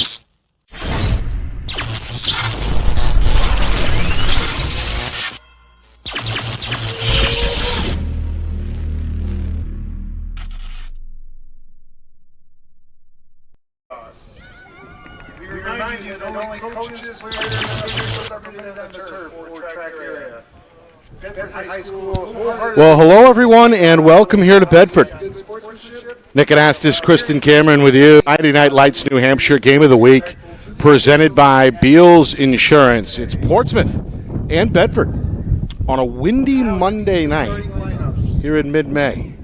We remind you that only coaches, players, and others represented on the turf or track area. Bedford High School. Well, hello everyone, and welcome here to Bedford. Nick Anastas, Kristen Cameron with you. Friday Night Lights, New Hampshire Game of the Week, presented by Beals Insurance. It's Portsmouth and Bedford on a windy Monday night here in mid-May.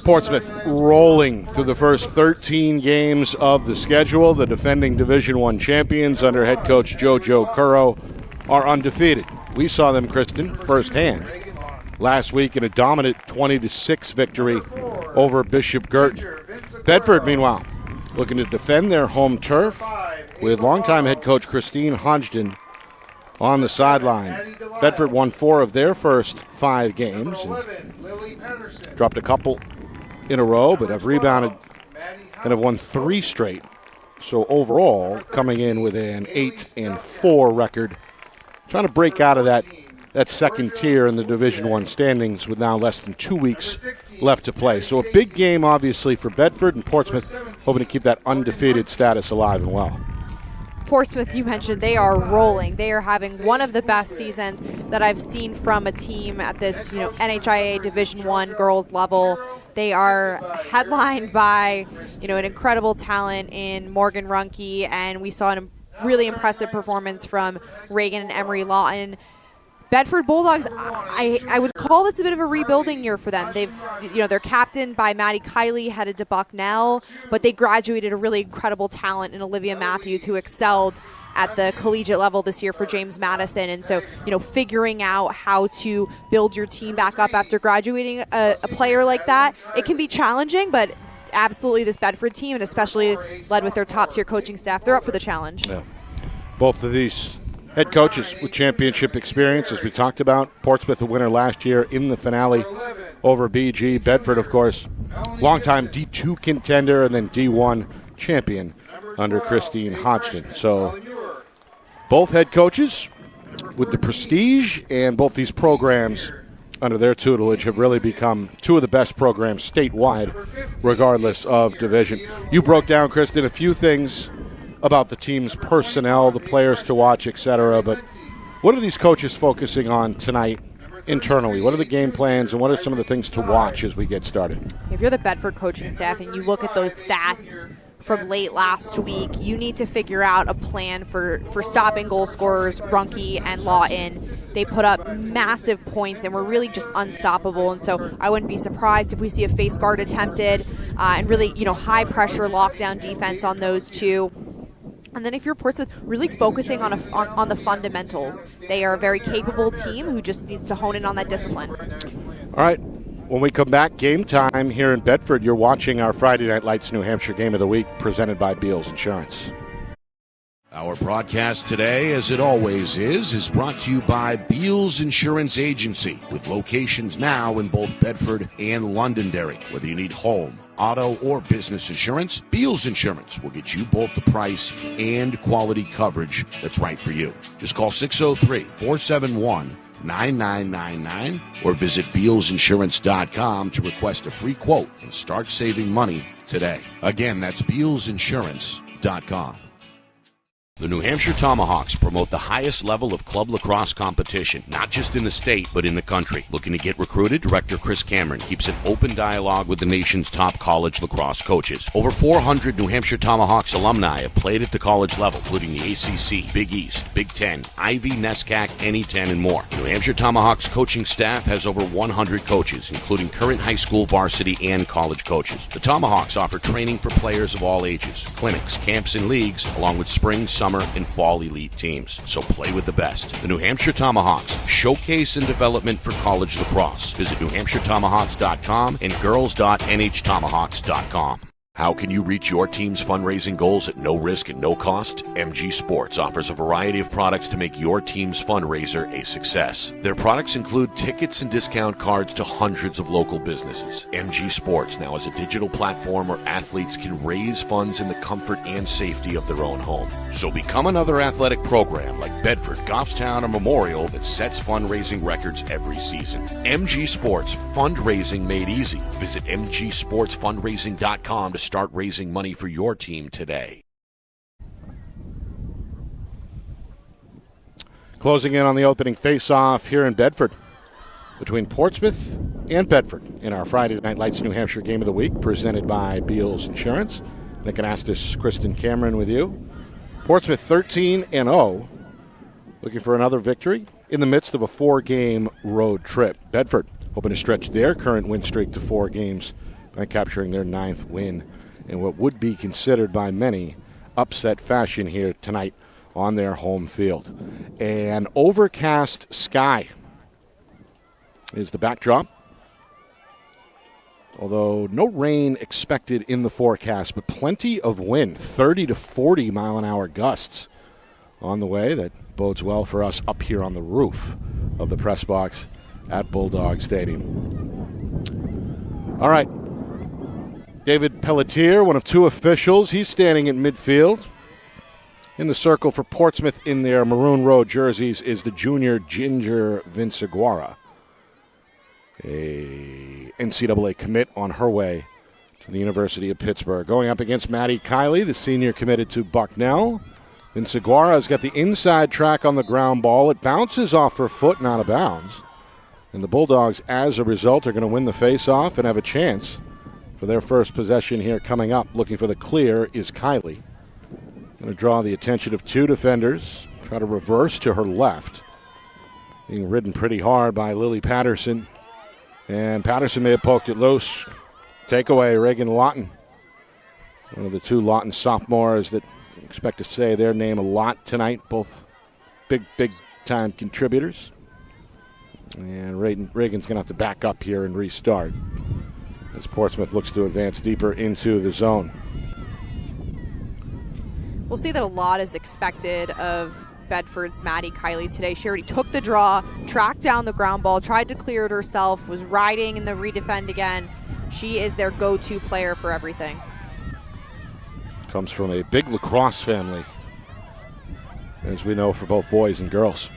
Portsmouth rolling through the first 13 games of the schedule. The defending Division I champions under head coach JoJo Curro are undefeated. We saw them, Kristen, firsthand last week in a dominant 20-6 victory over Bishop Girton. Bedford, meanwhile, looking to defend their home turf with longtime head coach Christine Hodgson on the sideline. Bedford won 4 of their first 5 games and dropped a couple in a row, but have rebounded and have won 3 straight. So overall, coming in with an 8-4 record, trying to break out of that second tier in the Division I standings with now less than 2 weeks left to play. So a big game, obviously, for Bedford, and Portsmouth hoping to keep that undefeated status alive and well. Portsmouth, you mentioned, they are rolling. They are having one of the best seasons that I've seen from a team at this, NHIA Division I girls level. They are headlined by, an incredible talent in Morgan Runke, and we saw a really impressive performance from Reagan and Emery Lawton. Bedford Bulldogs, I would call this a bit of a rebuilding year for them. They're captained by Maddie Kiley, headed to Bucknell, but they graduated a really incredible talent in Olivia Matthews, who excelled at the collegiate level this year for James Madison. And so, figuring out how to build your team back up after graduating a player like that, it can be challenging, but absolutely this Bedford team, and especially led with their top-tier coaching staff, they're up for the challenge. Yeah. Both of these head coaches with championship experience, as we talked about. Portsmouth, a winner last year in the finale over BG. Bedford, of course, longtime D2 contender and then D1 champion under Christine Hodgson. So both head coaches with the prestige, and both these programs under their tutelage have really become 2 of the best programs statewide, regardless of division. You broke down, Kristen, a few things about the team's personnel, the players to watch, etc. But what are these coaches focusing on tonight internally? What are the game plans, and what are some of the things to watch as we get started? If you're the Bedford coaching staff and you look at those stats from late last week, you need to figure out a plan for stopping goal scorers Runke and Lawton. They put up massive points and were really just unstoppable, and so I wouldn't be surprised if we see a face guard attempted and really high pressure lockdown defense on those 2. And then if you're Portsmouth, really focusing on the fundamentals. They are a very capable team who just needs to hone in on that discipline. All right. When we come back, game time here in Bedford. You're watching our Friday Night Lights New Hampshire Game of the Week, presented by Beals Insurance. Our broadcast today, as it always is brought to you by Beals Insurance Agency, with locations now in both Bedford and Londonderry. Whether you need home, auto, or business insurance, Beals Insurance will get you both the price and quality coverage that's right for you. Just call 603-471-9999 or visit BealsInsurance.com to request a free quote and start saving money today. Again, that's BealsInsurance.com. The New Hampshire Tomahawks promote the highest level of club lacrosse competition, not just in the state, but in the country. Looking to get recruited? Director Chris Cameron keeps an open dialogue with the nation's top college lacrosse coaches. Over 400 New Hampshire Tomahawks alumni have played at the college level, including the ACC, Big East, Big Ten, Ivy, NESCAC, NE10, and more. New Hampshire Tomahawks coaching staff has over 100 coaches, including current high school, varsity, and college coaches. The Tomahawks offer training for players of all ages, clinics, camps, and leagues, along with spring, summer, and fall elite teams. So play with the best. The New Hampshire Tomahawks, showcase and development for college lacrosse. Visit NewHampshireTomahawks.com and girls.nhtomahawks.com. How can you reach your team's fundraising goals at no risk and no cost? MG Sports offers a variety of products to make your team's fundraiser a success. Their products include tickets and discount cards to hundreds of local businesses. MG Sports now has a digital platform where athletes can raise funds in the comfort and safety of their own home. So become another athletic program like Bedford, Goffstown, or Memorial that sets fundraising records every season. MG Sports, fundraising made easy. Visit mgsportsfundraising.com to start raising money for your team today. Closing in on the opening face-off here in Bedford between Portsmouth and Bedford in our Friday Night Lights New Hampshire Game of the Week, presented by Beals Insurance. Nick Anastas, Kristen Cameron with you. Portsmouth 13-0, looking for another victory in the midst of a 4-game road trip. Bedford hoping to stretch their current win streak to 4 games by capturing their 9th win in what would be considered by many upset fashion here tonight on their home field. An overcast sky is the backdrop, although no rain expected in the forecast, but plenty of wind, 30 to 40 mile-an-hour gusts on the way. That bodes well for us up here on the roof of the press box at Bulldog Stadium. All right. David Pelletier, one of 2 officials. He's standing in midfield. In the circle for Portsmouth in their maroon road jerseys is the junior Ginger Vinciguara, a NCAA commit on her way to the University of Pittsburgh. Going up against Maddie Kiley, the senior committed to Bucknell. Vinciguara has got the inside track on the ground ball. It bounces off her foot and out of bounds. And the Bulldogs, as a result, are going to win the face-off and have a chance for their first possession here coming up. Looking for the clear is Kiley. Going to draw the attention of 2 defenders. Try to reverse to her left. Being ridden pretty hard by Lily Patterson. And Patterson may have poked it loose. Takeaway, Reagan Lawton. One of the 2 Lawton sophomores that expect to say their name a lot tonight. Both big time contributors. And Reagan's going to have to back up here and restart as Portsmouth looks to advance deeper into the zone. We'll see that a lot is expected of Bedford's Maddie Kiley today. She already took the draw, tracked down the ground ball, tried to clear it herself, was riding in the redefend again. She is their go-to player for everything. Comes from a big lacrosse family, as we know, for both boys and girls.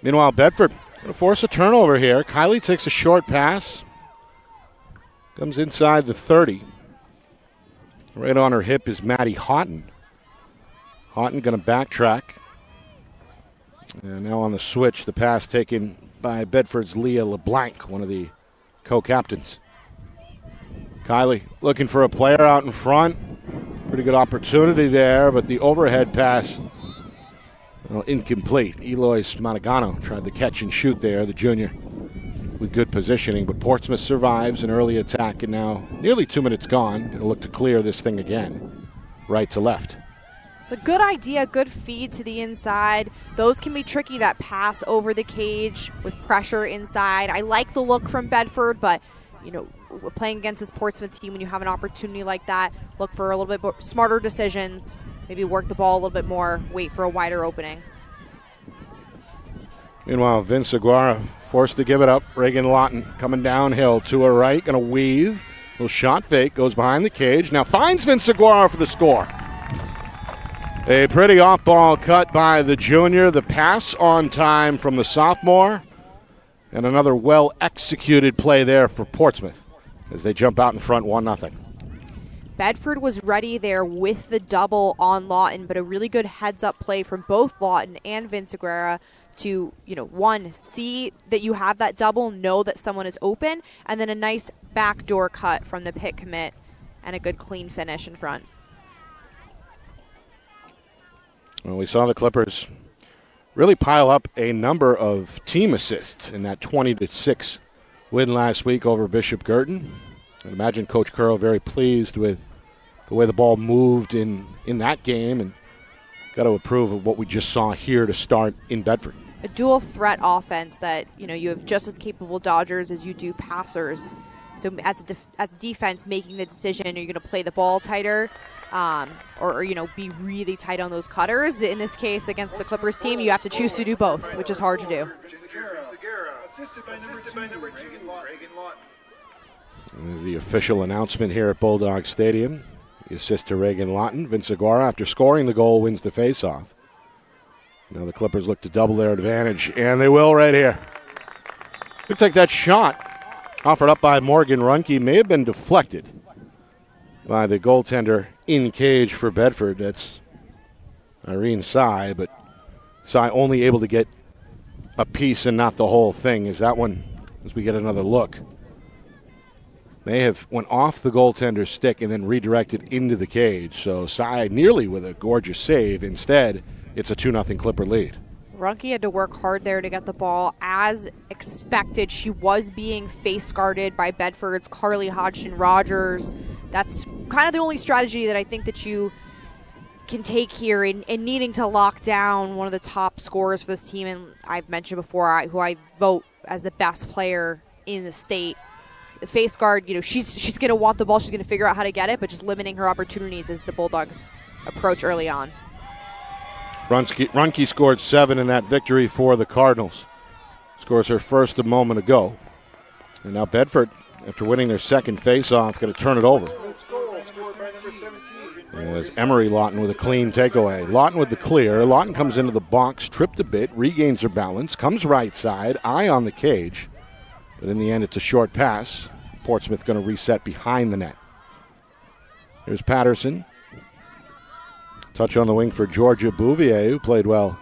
Meanwhile, Bedford going to force a turnover here. Kiley takes a short pass. Comes inside the 30. Right on her hip is Maddie Houghton. Houghton going to backtrack. And now on the switch, the pass taken by Bedford's Leah LeBlanc, one of the co-captains. Kiley looking for a player out in front. Pretty good opportunity there, but the overhead pass, well, incomplete. Eloise Monagano tried the catch and shoot there, the junior, with good positioning. But Portsmouth survives an early attack, and now nearly 2 minutes gone. Going to look to clear this thing again, right to left. It's a good idea, good feed to the inside. Those can be tricky, that pass over the cage with pressure inside. I like the look from Bedford, but, you know, playing against this Portsmouth team, when you have an opportunity like that, look for a little bit more smarter decisions, maybe work the ball a little bit more, wait for a wider opening. Meanwhile, Vinciguara forced to give it up. Reagan Lawton coming downhill to her right, going to weave. Little shot fake, goes behind the cage. Now finds Vinciguara for the score. A pretty off-ball cut by the junior. The pass on time from the sophomore. And another well-executed play there for Portsmouth as they jump out in front 1-0. Bedford was ready there with the double on Lawton, but a really good heads-up play from both Lawton and Vinciguara to, one, see that you have that double, know that someone is open, and then a nice backdoor cut from the pit commit and a good clean finish in front. Well, we saw the Clippers really pile up a number of team assists in that 20-6 win last week over Bishop Girton. I imagine Coach Curl very pleased with the way the ball moved in that game, and got to approve of what we just saw here to start in Bedford. A dual threat offense that, you have just as capable Dodgers as you do passers. So as a defense, making the decision, are you going to play the ball tighter or be really tight on those cutters? In this case, against the Clippers team, you have to choose to do both, which is hard to do. Assisted by number 2, Reagan Lawton. The official announcement here at Bulldog Stadium. The assist to Reagan Lawton. Vince Aguirre, after scoring the goal, wins the faceoff. Now the Clippers look to double their advantage, and they will right here. Looks like that shot offered up by Morgan Runke may have been deflected by the goaltender in cage for Bedford. That's Irene Sy, but Sy only able to get a piece and not the whole thing. Is that one, as we get another look, may have went off the goaltender's stick and then redirected into the cage. So Sy nearly with a gorgeous save. Instead, it's a 2-0 Clipper lead. Runke had to work hard there to get the ball. As expected, she was being face guarded by Bedford's Carly Hodgson-Rogers. That's kind of the only strategy that I think that you can take here in needing to lock down one of the top scorers for this team. And I've mentioned before who I vote as the best player in the state. The face guard, she's going to want the ball. She's going to figure out how to get it, but just limiting her opportunities as the Bulldogs approach early on. Runke scored 7 in that victory for the Cardinals. Scores her first a moment ago. And now Bedford, after winning their second face-off, going to turn it over. As Emery Lawton with a clean takeaway. Lawton with the clear. Lawton comes into the box, tripped a bit, regains her balance, comes right side, eye on the cage. But in the end, it's a short pass. Portsmouth going to reset behind the net. Here's Patterson. Touch on the wing for Georgia Bouvier, who played well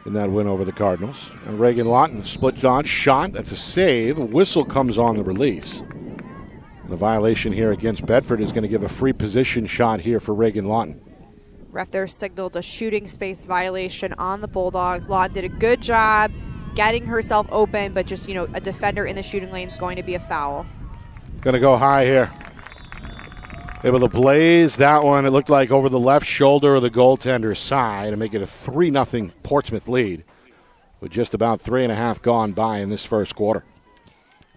in that win over the Cardinals. And Reagan Lawton, split dodge shot. That's a save. A whistle comes on the release. And a violation here against Bedford is going to give a free position shot here for Reagan Lawton. Ref there signaled a shooting space violation on the Bulldogs. Lawton did a good job getting herself open, but just, a defender in the shooting lane is going to be a foul. Going to go high here. Able to blaze that one. It looked like over the left shoulder of the goaltender's side to make it a 3-0 Portsmouth lead with just about 3.5 gone by in this first quarter.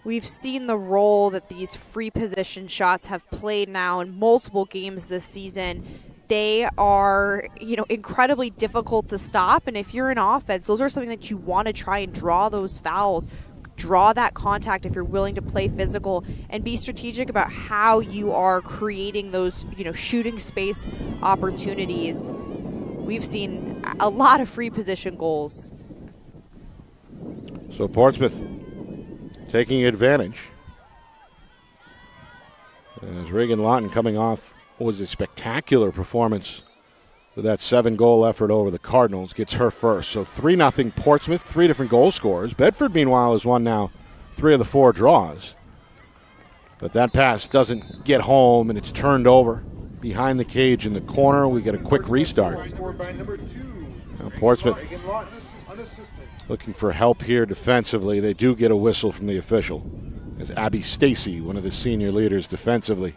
We've seen the role that these free position shots have played now in multiple games this season. They are, incredibly difficult to stop. And if you're in offense, those are something that you want to try and draw those fouls. Draw that contact if you're willing to play physical and be strategic about how you are creating those, shooting space opportunities. We've seen a lot of free position goals. So Portsmouth taking advantage. As Reagan Lawton coming off what was a spectacular performance with that 7-goal effort over the Cardinals, gets her first. So 3-0 Portsmouth, 3 different goal scorers. Bedford, meanwhile, has won now 3 of the 4 draws. But that pass doesn't get home, and it's turned over behind the cage in the corner. We get a quick restart. Now Portsmouth looking for help here defensively. They do get a whistle from the official. As Abby Stacy, one of the senior leaders defensively,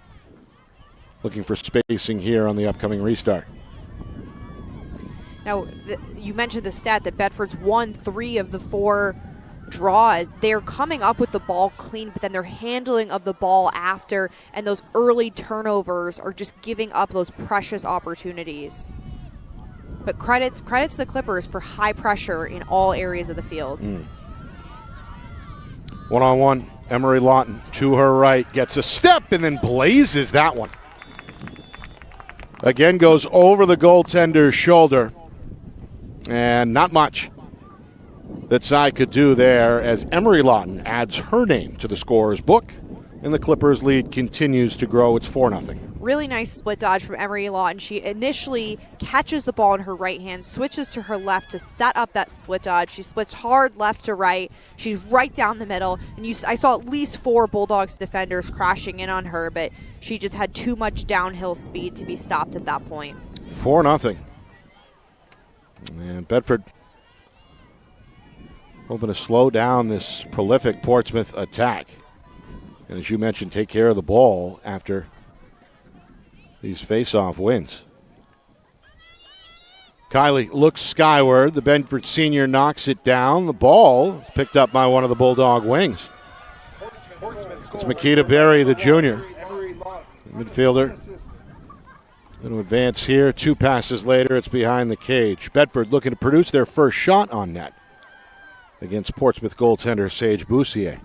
looking for spacing here on the upcoming restart. Now, you mentioned the stat that Bedford's won 3 of the 4 draws. They're coming up with the ball clean, but then their handling of the ball after and those early turnovers are just giving up those precious opportunities. But credits the Clippers for high pressure in all areas of the field. One-on-one, Emery Lawton to her right, gets a step and then blazes that one. Again, goes over the goaltender's shoulder. And not much that Sy could do there as Emery Lawton adds her name to the scorer's book, and the Clippers' lead continues to grow. It's 4-0. Really nice split dodge from Emery Lawton. She initially catches the ball in her right hand, switches to her left to set up that split dodge. She splits hard left to right. She's right down the middle, and I saw at least 4 Bulldogs defenders crashing in on her, but she just had too much downhill speed to be stopped at that point. 4-0. And Bedford hoping to slow down this prolific Portsmouth attack. And as you mentioned, take care of the ball after these face-off wins. Kylie looks skyward. The Bedford senior knocks it down. The ball is picked up by one of the Bulldog wings. Portsmouth It's Makita Berry, the junior, midfielder. Going to advance here. 2 passes later, it's behind the cage. Bedford looking to produce their first shot on net against Portsmouth goaltender Sage Boussier.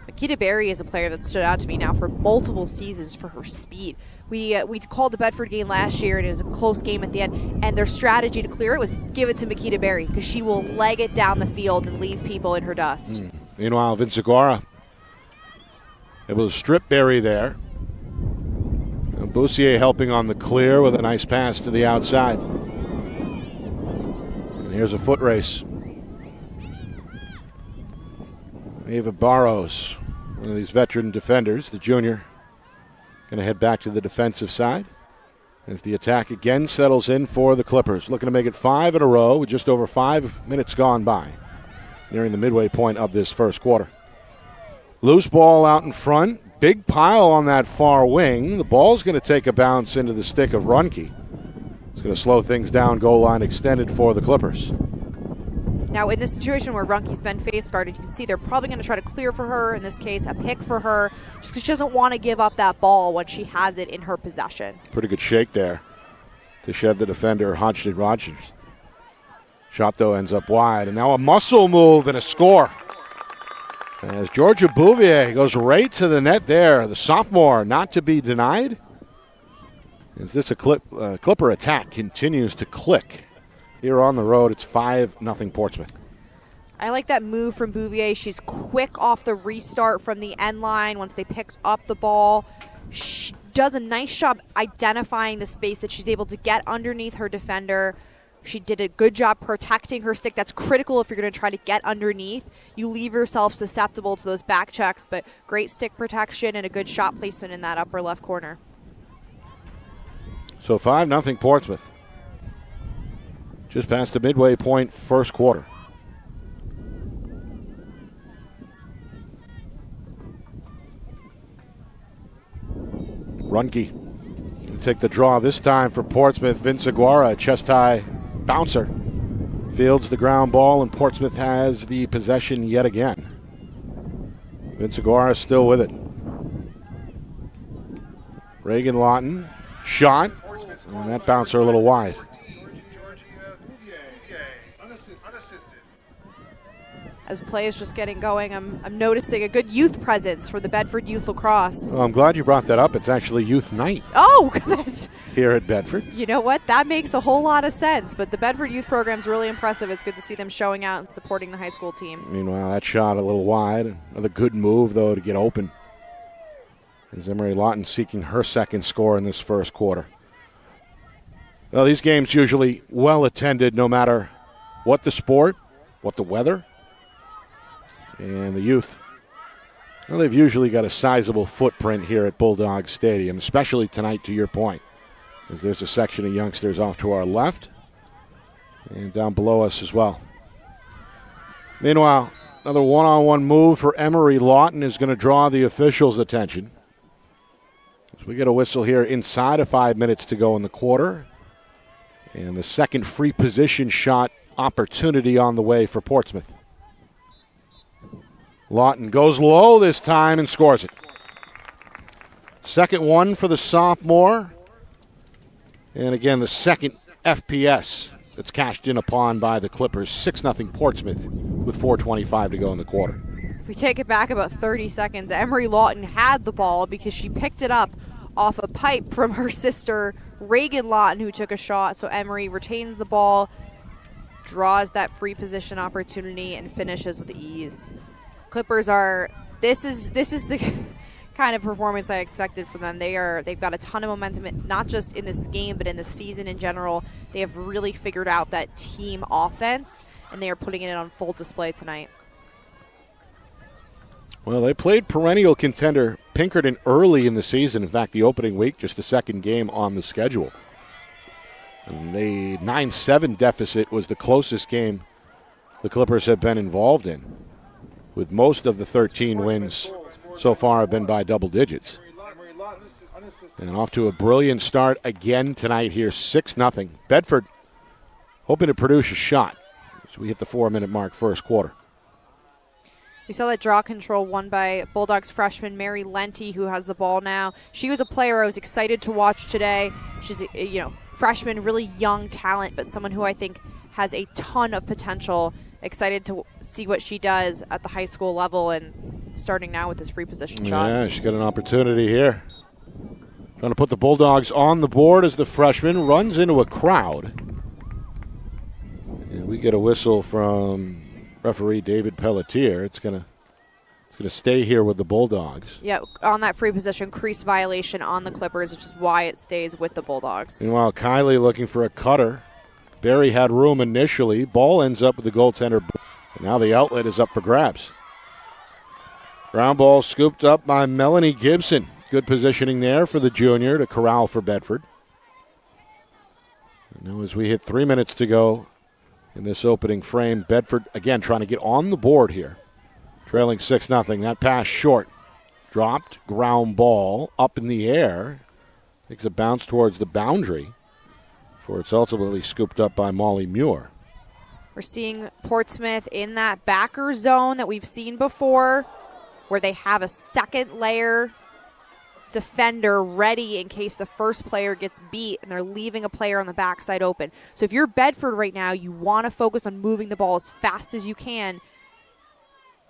Makita Berry is a player that stood out to me now for multiple seasons for her speed. We called the Bedford game last year, and it was a close game at the end, and their strategy to clear it was give it to Makita Berry because she will leg it down the field and leave people in her dust. Meanwhile, Vincegora able to strip Berry there. And Boussier helping on the clear with a nice pass to the outside. And here's a foot race. Ava Barrows, one of these veteran defenders, the junior, going to head back to the defensive side as the attack again settles in for the Clippers. Looking to make it 5 in a row with just over 5 minutes gone by, nearing the midway point of this first quarter. Loose ball out in front. Big pile on that far wing. The ball's going to take a bounce into the stick of Runke. It's going to slow things down. Goal line extended for the Clippers. Now, in this situation where Runke's been face guarded, you can see they're probably going to try to clear for her, in this case, a pick for her, just because she doesn't want to give up that ball when she has it in her possession. Pretty good shake there to shed the defender, Hodgson Rogers. Shot, though, ends up wide. And now a muscle move and a score. As Georgia Bouvier goes right to the net there, the sophomore not to be denied. As this Clipper attack continues to click. Here on the road, it's 5-0 Portsmouth. I like that move from Bouvier. She's quick off the restart from the end line once they picked up the ball. She does a nice job identifying the space that she's able to get underneath her defender. She did a good job protecting her stick. That's critical if you're going to try to get underneath. You leave yourself susceptible to those back checks, but great stick protection and a good shot placement in that upper left corner. So 5-0 Portsmouth. Just past the midway point, first quarter. Runke will take the draw this time for Portsmouth. Vincegora, chest high bouncer. Fields the ground ball, and Portsmouth has the possession yet again. Vincegora still with it. Reagan Lawton, shot, and that bouncer a little wide. As play is just getting going, I'm noticing a good youth presence for the Bedford Youth Lacrosse. Well, I'm glad you brought that up. It's actually youth night. Oh, that's, here at Bedford. You know what? That makes a whole lot of sense. But the Bedford Youth program is really impressive. It's good to see them showing out and supporting the high school team. Meanwhile, that shot a little wide. Another good move, though, to get open. As Emery Lawton seeking her second score in this first quarter. Well, these games usually well attended no matter what the sport, what the weather. And the youth, well, they've usually got a sizable footprint here at Bulldog Stadium, especially tonight, to your point, as there's a section of youngsters off to our left and down below us as well. Meanwhile, another one-on-one move for Emery Lawton is going to draw the officials' attention. As we get a whistle here inside of 5 minutes to go in the quarter. And the second free position shot opportunity on the way for Portsmouth. Lawton goes low this time and scores it. Second one for the sophomore. And again, the second FPS that's cashed in upon by the Clippers. 6-0 Portsmouth with 4:25 to go in the quarter. If we take it back about 30 seconds, Emery Lawton had the ball because she picked it up off a pipe from her sister, Reagan Lawton, who took a shot. So Emery retains the ball, draws that free position opportunity, and finishes with ease. Clippers are, this is the kind of performance I expected from them. They've got a ton of momentum, not just in this game, but in the season in general. They have really figured out that team offense, and they are putting it on full display tonight. Well, they played perennial contender Pinkerton early in the season. In fact, the opening week, just the second game on the schedule. And the 9-7 deficit was the closest game the Clippers have been involved in, with most of the 13 wins so far have been by double digits. And off to a brilliant start again tonight here, 6-0. Bedford hoping to produce a shot as we hit the 4-minute mark first quarter. We saw that draw control won by Bulldogs freshman Mary Lenti, who has the ball now. She was a player I was excited to watch today. She's a freshman, really young talent, but someone who I think has a ton of potential. Excited to see what she does at the high school level and starting now with this free position shot. Yeah, she's got an opportunity here. Trying to put the Bulldogs on the board as the freshman runs into a crowd. And we get a whistle from referee David Pelletier. It's gonna stay here with the Bulldogs. Yeah, on that free position, crease violation on the Clippers, which is why it stays with the Bulldogs. Meanwhile, Kylie looking for a cutter. Barry had room initially. Ball ends up with the goaltender. And now the outlet is up for grabs. Ground ball scooped up by Melanie Gibson. Good positioning there for the junior to corral for Bedford. And now as we hit 3 minutes to go in this opening frame, Bedford again trying to get on the board here. Trailing 6-0. That pass short. Dropped. Ground ball up in the air. Takes a bounce towards the boundary before it's ultimately scooped up by Molly Muir. We're seeing Portsmouth in that backer zone that we've seen before, where they have a second layer defender ready in case the first player gets beat, and they're leaving a player on the backside open. So if you're Bedford right now, you want to focus on moving the ball as fast as you can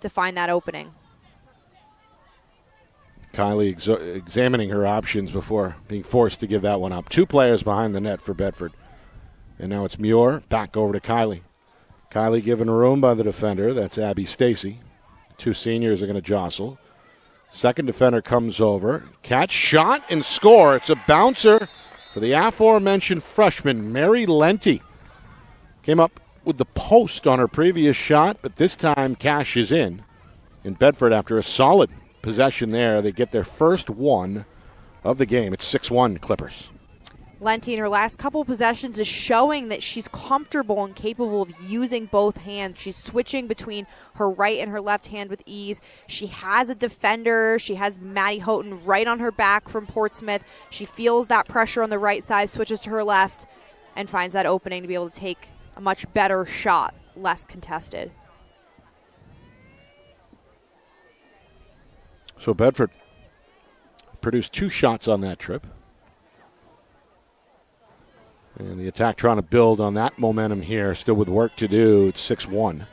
to find that opening. Kylie examining her options before being forced to give that one up. 2 players behind the net for Bedford. And now it's Muir back over to Kylie. Kylie given room by the defender. That's Abby Stacy. 2 seniors are going to jostle. Second defender comes over. Catch, shot, and score. It's a bouncer for the aforementioned freshman, Mary Lenti. Came up with the post on her previous shot, but this time cashes in. In Bedford, after a solid possession there, they get their first one of the game. It's 6-1 Clippers. Lenti in her last couple of possessions is showing that she's comfortable and capable of using both hands. She's switching between her right and her left hand with ease. She has a defender. She has Maddie Houghton right on her back from Portsmouth. She feels that pressure on the right side, switches to her left, and finds that opening to be able to take a much better shot, less contested. So Bedford produced 2 shots on that trip. And the attack trying to build on that momentum here. Still with work to do. It's 6-1.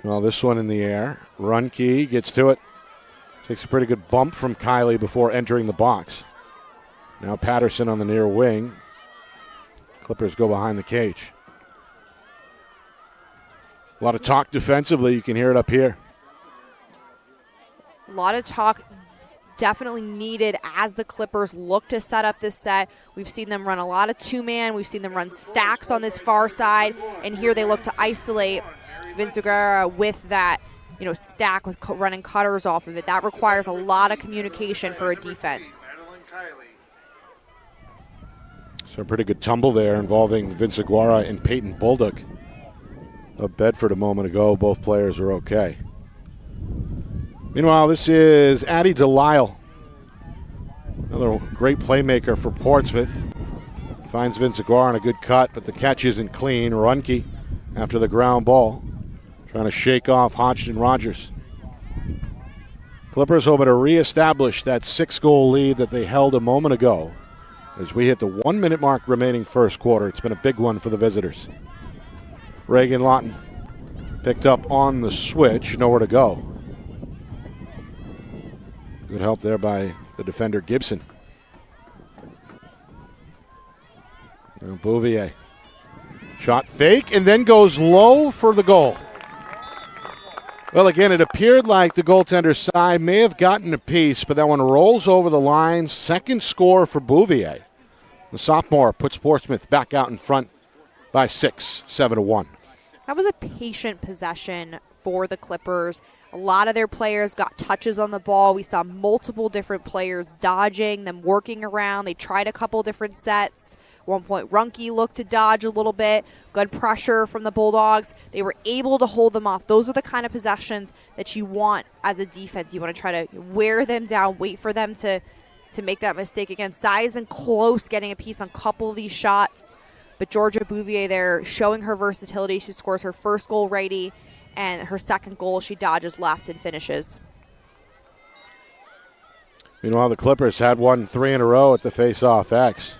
Well, this one in the air. Runke gets to it. Takes a pretty good bump from Kylie before entering the box. Now Patterson on the near wing. Clippers go behind the cage. A lot of talk defensively. You can hear it up here. A lot of talk definitely needed as the Clippers look to set up this set. We've seen them run a lot of 2-man. We've seen them run stacks on this far side. And here they look to isolate Vince Aguirre with that, stack with running cutters off of it. That requires a lot of communication for a defense. So a pretty good tumble there involving Vince Aguirre and Peyton Bulldog of Bedford a moment ago. Both players are okay. Meanwhile, this is Addie Delisle, another great playmaker for Portsmouth. Finds Vince Aguirre on a good cut, but the catch isn't clean. Runke after the ground ball, trying to shake off Hodgson Rogers. Clippers hoping to reestablish that 6-goal lead that they held a moment ago. As we hit the 1-minute mark remaining first quarter, it's been a big one for the visitors. Reagan Lawton picked up on the switch, nowhere to go. Good help there by the defender Gibson. Now Bouvier. Shot fake and then goes low for the goal. Well, again, it appeared like the goaltender's side may have gotten a piece, but that one rolls over the line. Second score for Bouvier. The sophomore puts Portsmouth back out in front by 6, 7-1. That was a patient possession for the Clippers. A lot of their players got touches on the ball. We saw multiple different players dodging, them working around. They tried a couple different sets. At one point, Runke looked to dodge a little bit. Good pressure from the Bulldogs. They were able to hold them off. Those are the kind of possessions that you want as a defense. You want to try to wear them down, wait for them to make that mistake again. Sai has been close getting a piece on a couple of these shots, but Georgia Bouvier there showing her versatility. She scores her first goal righty and her second goal, she dodges left and finishes. Meanwhile, the Clippers had won 3 in a row at the face-off X.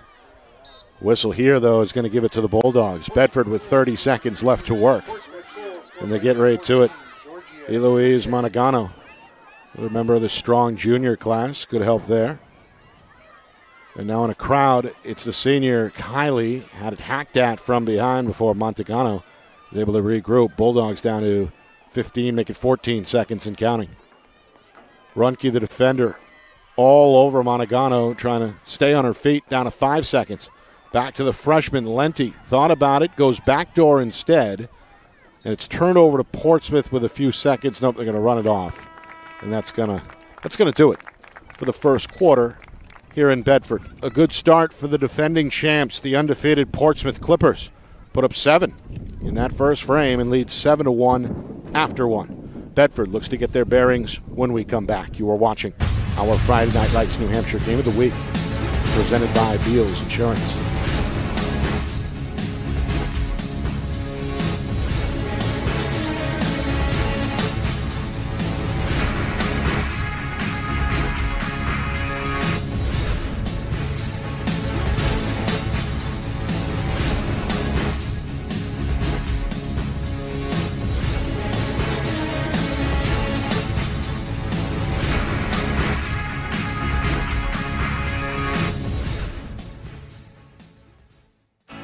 Whistle here, though, is going to give it to the Bulldogs. Bedford with 30 seconds left to work. And they get right to it. Eloise Monagano, a member of the strong junior class. Good help there. And now in a crowd, it's the senior Kylie. Had it hacked at from behind before Montagano was able to regroup. Bulldogs down to 15, make it 14 seconds and counting. Runke, the defender, all over Monagano, trying to stay on her feet, down to 5 seconds. Back to the freshman, Lenti. Thought about it, goes backdoor instead. And it's turned over to Portsmouth with a few seconds. Nope, they're going to run it off. And that's gonna do it for the first quarter here in Bedford. A good start for the defending champs, the undefeated Portsmouth Clippers. Put up 7 in that first frame and leads 7-1 after 1. Bedford looks to get their bearings when we come back. You are watching our Friday Night Lights New Hampshire Game of the Week, presented by Beals Insurance.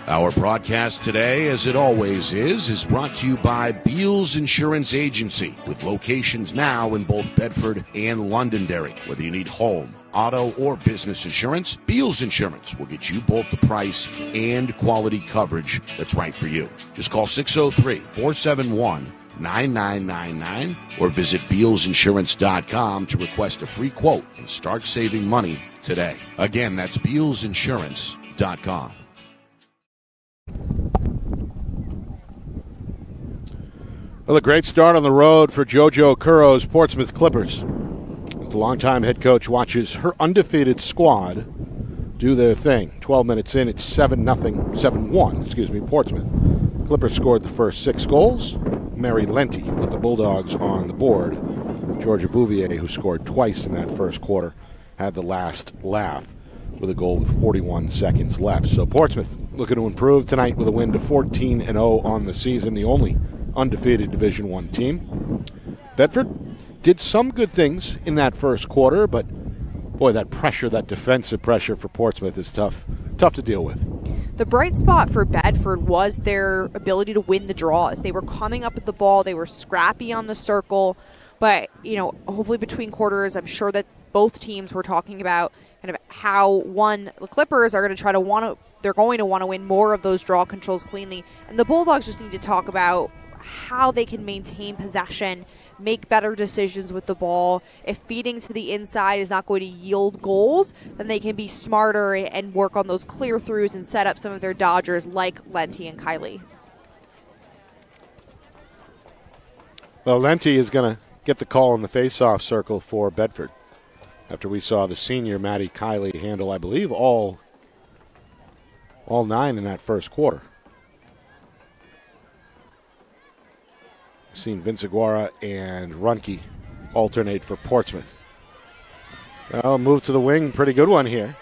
Our broadcast today, as it always is brought to you by Beals Insurance Agency, with locations now in both Bedford and Londonderry. Whether you need home, auto, or business insurance, Beals Insurance will get you both the price and quality coverage that's right for you. Just call 603-471-9999 or visit BealsInsurance.com to request a free quote and start saving money today. Again, that's BealsInsurance.com. Well, a great start on the road for JoJo Curro's Portsmouth Clippers. As the longtime head coach watches her undefeated squad do their thing. 12 minutes in, it's 7-1, Portsmouth. Clippers scored the first 6 goals. Mary Lenti put the Bulldogs on the board. Georgia Bouvier, who scored twice in that first quarter, had the last laugh with a goal with 41 seconds left. So Portsmouth looking to improve tonight with a win to 14-0 on the season, the only undefeated Division I team. Bedford did some good things in that first quarter, but boy, that pressure, that defensive pressure for Portsmouth is tough to deal with. The bright spot for Bedford was their ability to win the draws. They were coming up with the ball, they were scrappy on the circle, but hopefully between quarters, I'm sure that both teams were talking about kind of how the Clippers are going to they're going to want to win more of those draw controls cleanly, and the Bulldogs just need to talk about how they can maintain possession, make better decisions with the ball. If feeding to the inside is not going to yield goals, then they can be smarter and work on those clear throughs and set up some of their dodgers like Lenti and Kylie. Well, Lenti is going to get the call in the face-off circle for Bedford after we saw the senior Maddie Kylie handle, I believe, all 9 in that first quarter. Seen Vince Aguara and Runke alternate for Portsmouth. Well, move to the wing, pretty good one here.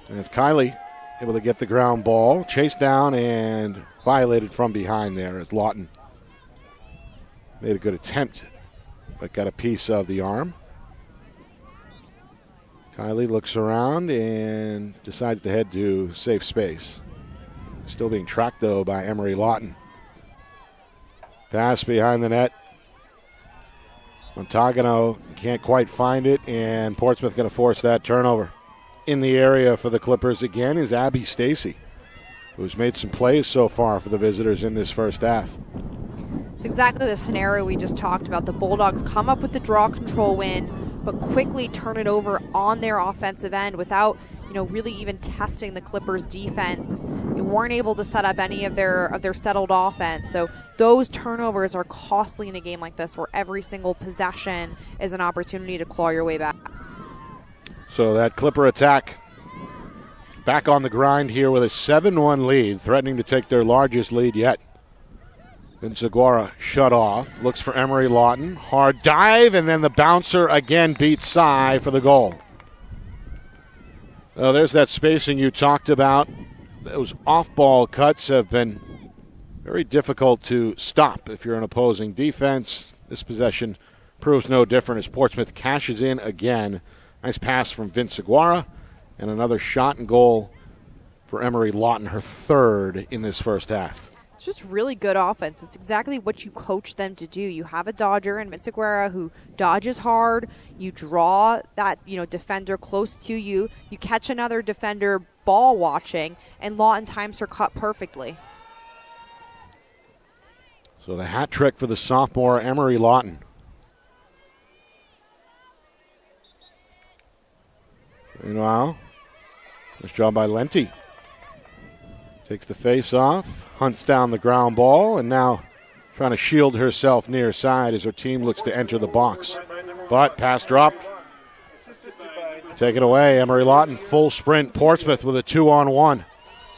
And it's Kylie able to get the ground ball, chased down and violated from behind there as Lawton made a good attempt, but got a piece of the arm. Kylie looks around and decides to head to safe space. Still being tracked, though, by Emery Lawton. Pass behind the net. Montagano can't quite find it, and Portsmouth going to force that turnover. In the area for the Clippers again is Abby Stacy, who's made some plays so far for the visitors in this first half. It's exactly the scenario we just talked about. The Bulldogs come up with the draw control win, but quickly turn it over on their offensive end without really even testing the Clippers' defense. They weren't able to set up any of their settled offense. So those turnovers are costly in a game like this, where every single possession is an opportunity to claw your way back. So that Clipper attack back on the grind here with a 7-1 lead, threatening to take their largest lead yet. Vinciguara shut off. Looks for Emery Lawton. Hard dive, and then the bouncer again beats Cy for the goal. Oh, there's that spacing you talked about. Those off-ball cuts have been very difficult to stop if you're an opposing defense. This possession proves no different as Portsmouth cashes in again. Nice pass from Vinciguara, and another shot and goal for Emery Lawton, her third in this first half. It's just really good offense. It's exactly what you coach them to do. You have a dodger in Vinciguara who dodges hard. You draw that defender close to you. You catch another defender ball watching, and Lawton times her cut perfectly. So the hat trick for the sophomore Emery Lawton. Meanwhile, nice job by Lenti. Takes the face off, hunts down the ground ball, and now trying to shield herself near side as her team looks to enter the box. But pass drop. Take it away, Emery Lawton, full sprint. Portsmouth with a 2-on-1.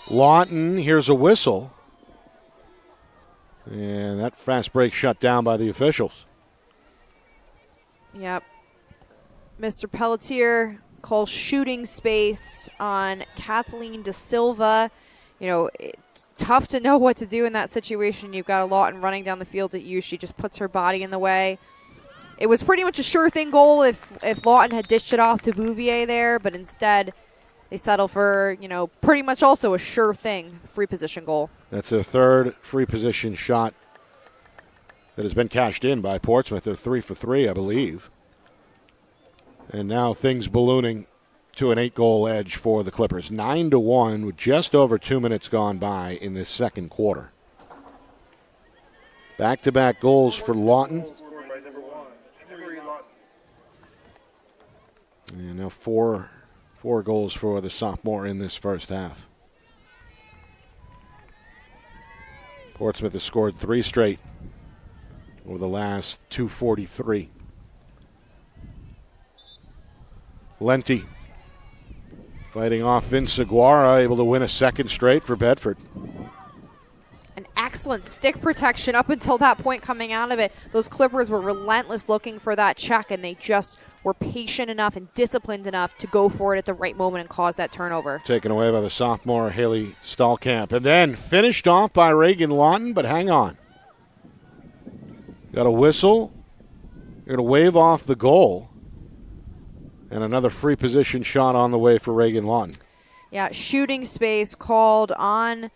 Lawton, here's a whistle. And that fast break shut down by the officials. Yep. Mr. Pelletier calls shooting space on Kathleen De Silva. It's tough to know what to do in that situation. You've got a Lawton running down the field at you. She just puts her body in the way. It was pretty much a sure thing goal if Lawton had dished it off to Bouvier there, but instead they settle for, pretty much also a sure thing free position goal. That's their third free position shot that has been cashed in by Portsmouth. They're 3 for 3, I believe. And now things ballooning to an 8-goal edge for the Clippers. 9-1 with just over 2 minutes gone by in this second quarter. Back-to-back goals for Lawton. And now four goals for the sophomore in this first half. Portsmouth has scored 3 straight over the last 2:43. Lenti fighting off Vinciguara, able to win a second straight for Bedford. An excellent stick protection up until that point coming out of it. Those Clippers were relentless looking for that check, and they just were patient enough and disciplined enough to go for it at the right moment and cause that turnover. Taken away by the sophomore Haley Stallkamp. And then finished off by Reagan Lawton, but hang on. Got a whistle. You're going to wave off the goal. And another free position shot on the way for Reagan Lawton. Yeah, shooting space called on.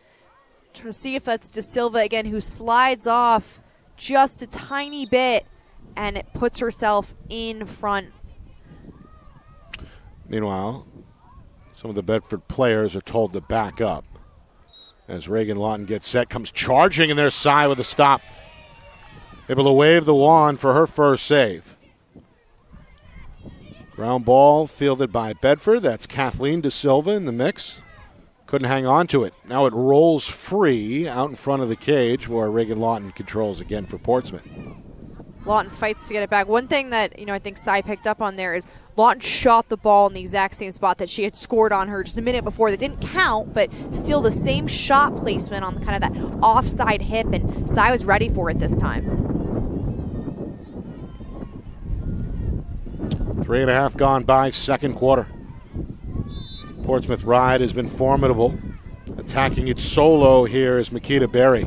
Trying to see if that's De Silva again, who slides off just a tiny bit and it puts herself in front. Meanwhile, some of the Bedford players are told to back up. As Reagan Lawton gets set, comes charging, and there's Cy with a stop. Able to wave the wand for her first save. Ground ball fielded by Bedford. That's Kathleen De Silva in the mix. Couldn't hang on to it. Now it rolls free out in front of the cage where Reagan Lawton controls again for Portsmouth. Lawton fights to get it back. One thing that I think Cy picked up on there is Lawton shot the ball in the exact same spot that she had scored on her just a minute before. That didn't count, but still the same shot placement on kind of that offside hip, and Cy was ready for it this time. 3.5 gone by, second quarter. Portsmouth Ride has been formidable. Attacking it solo here is Makita Berry.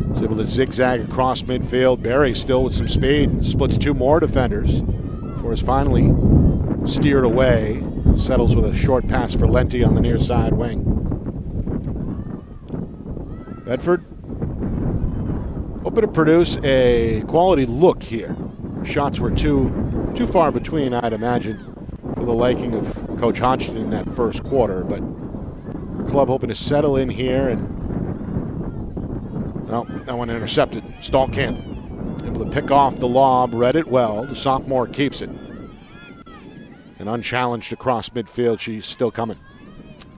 He's able to zigzag across midfield. Berry still with some speed. Splits 2 more defenders before it's finally steered away. Settles with a short pass for Lenti on the near side wing. Bedford hoping to produce a quality look here. Shots were too far between, I'd imagine, for the liking of Coach Hodgson in that first quarter. But the club hoping to settle in here, and well, that one intercepted. Stallkamp able to pick off the lob, read it well. The sophomore keeps it. And unchallenged across midfield, she's still coming.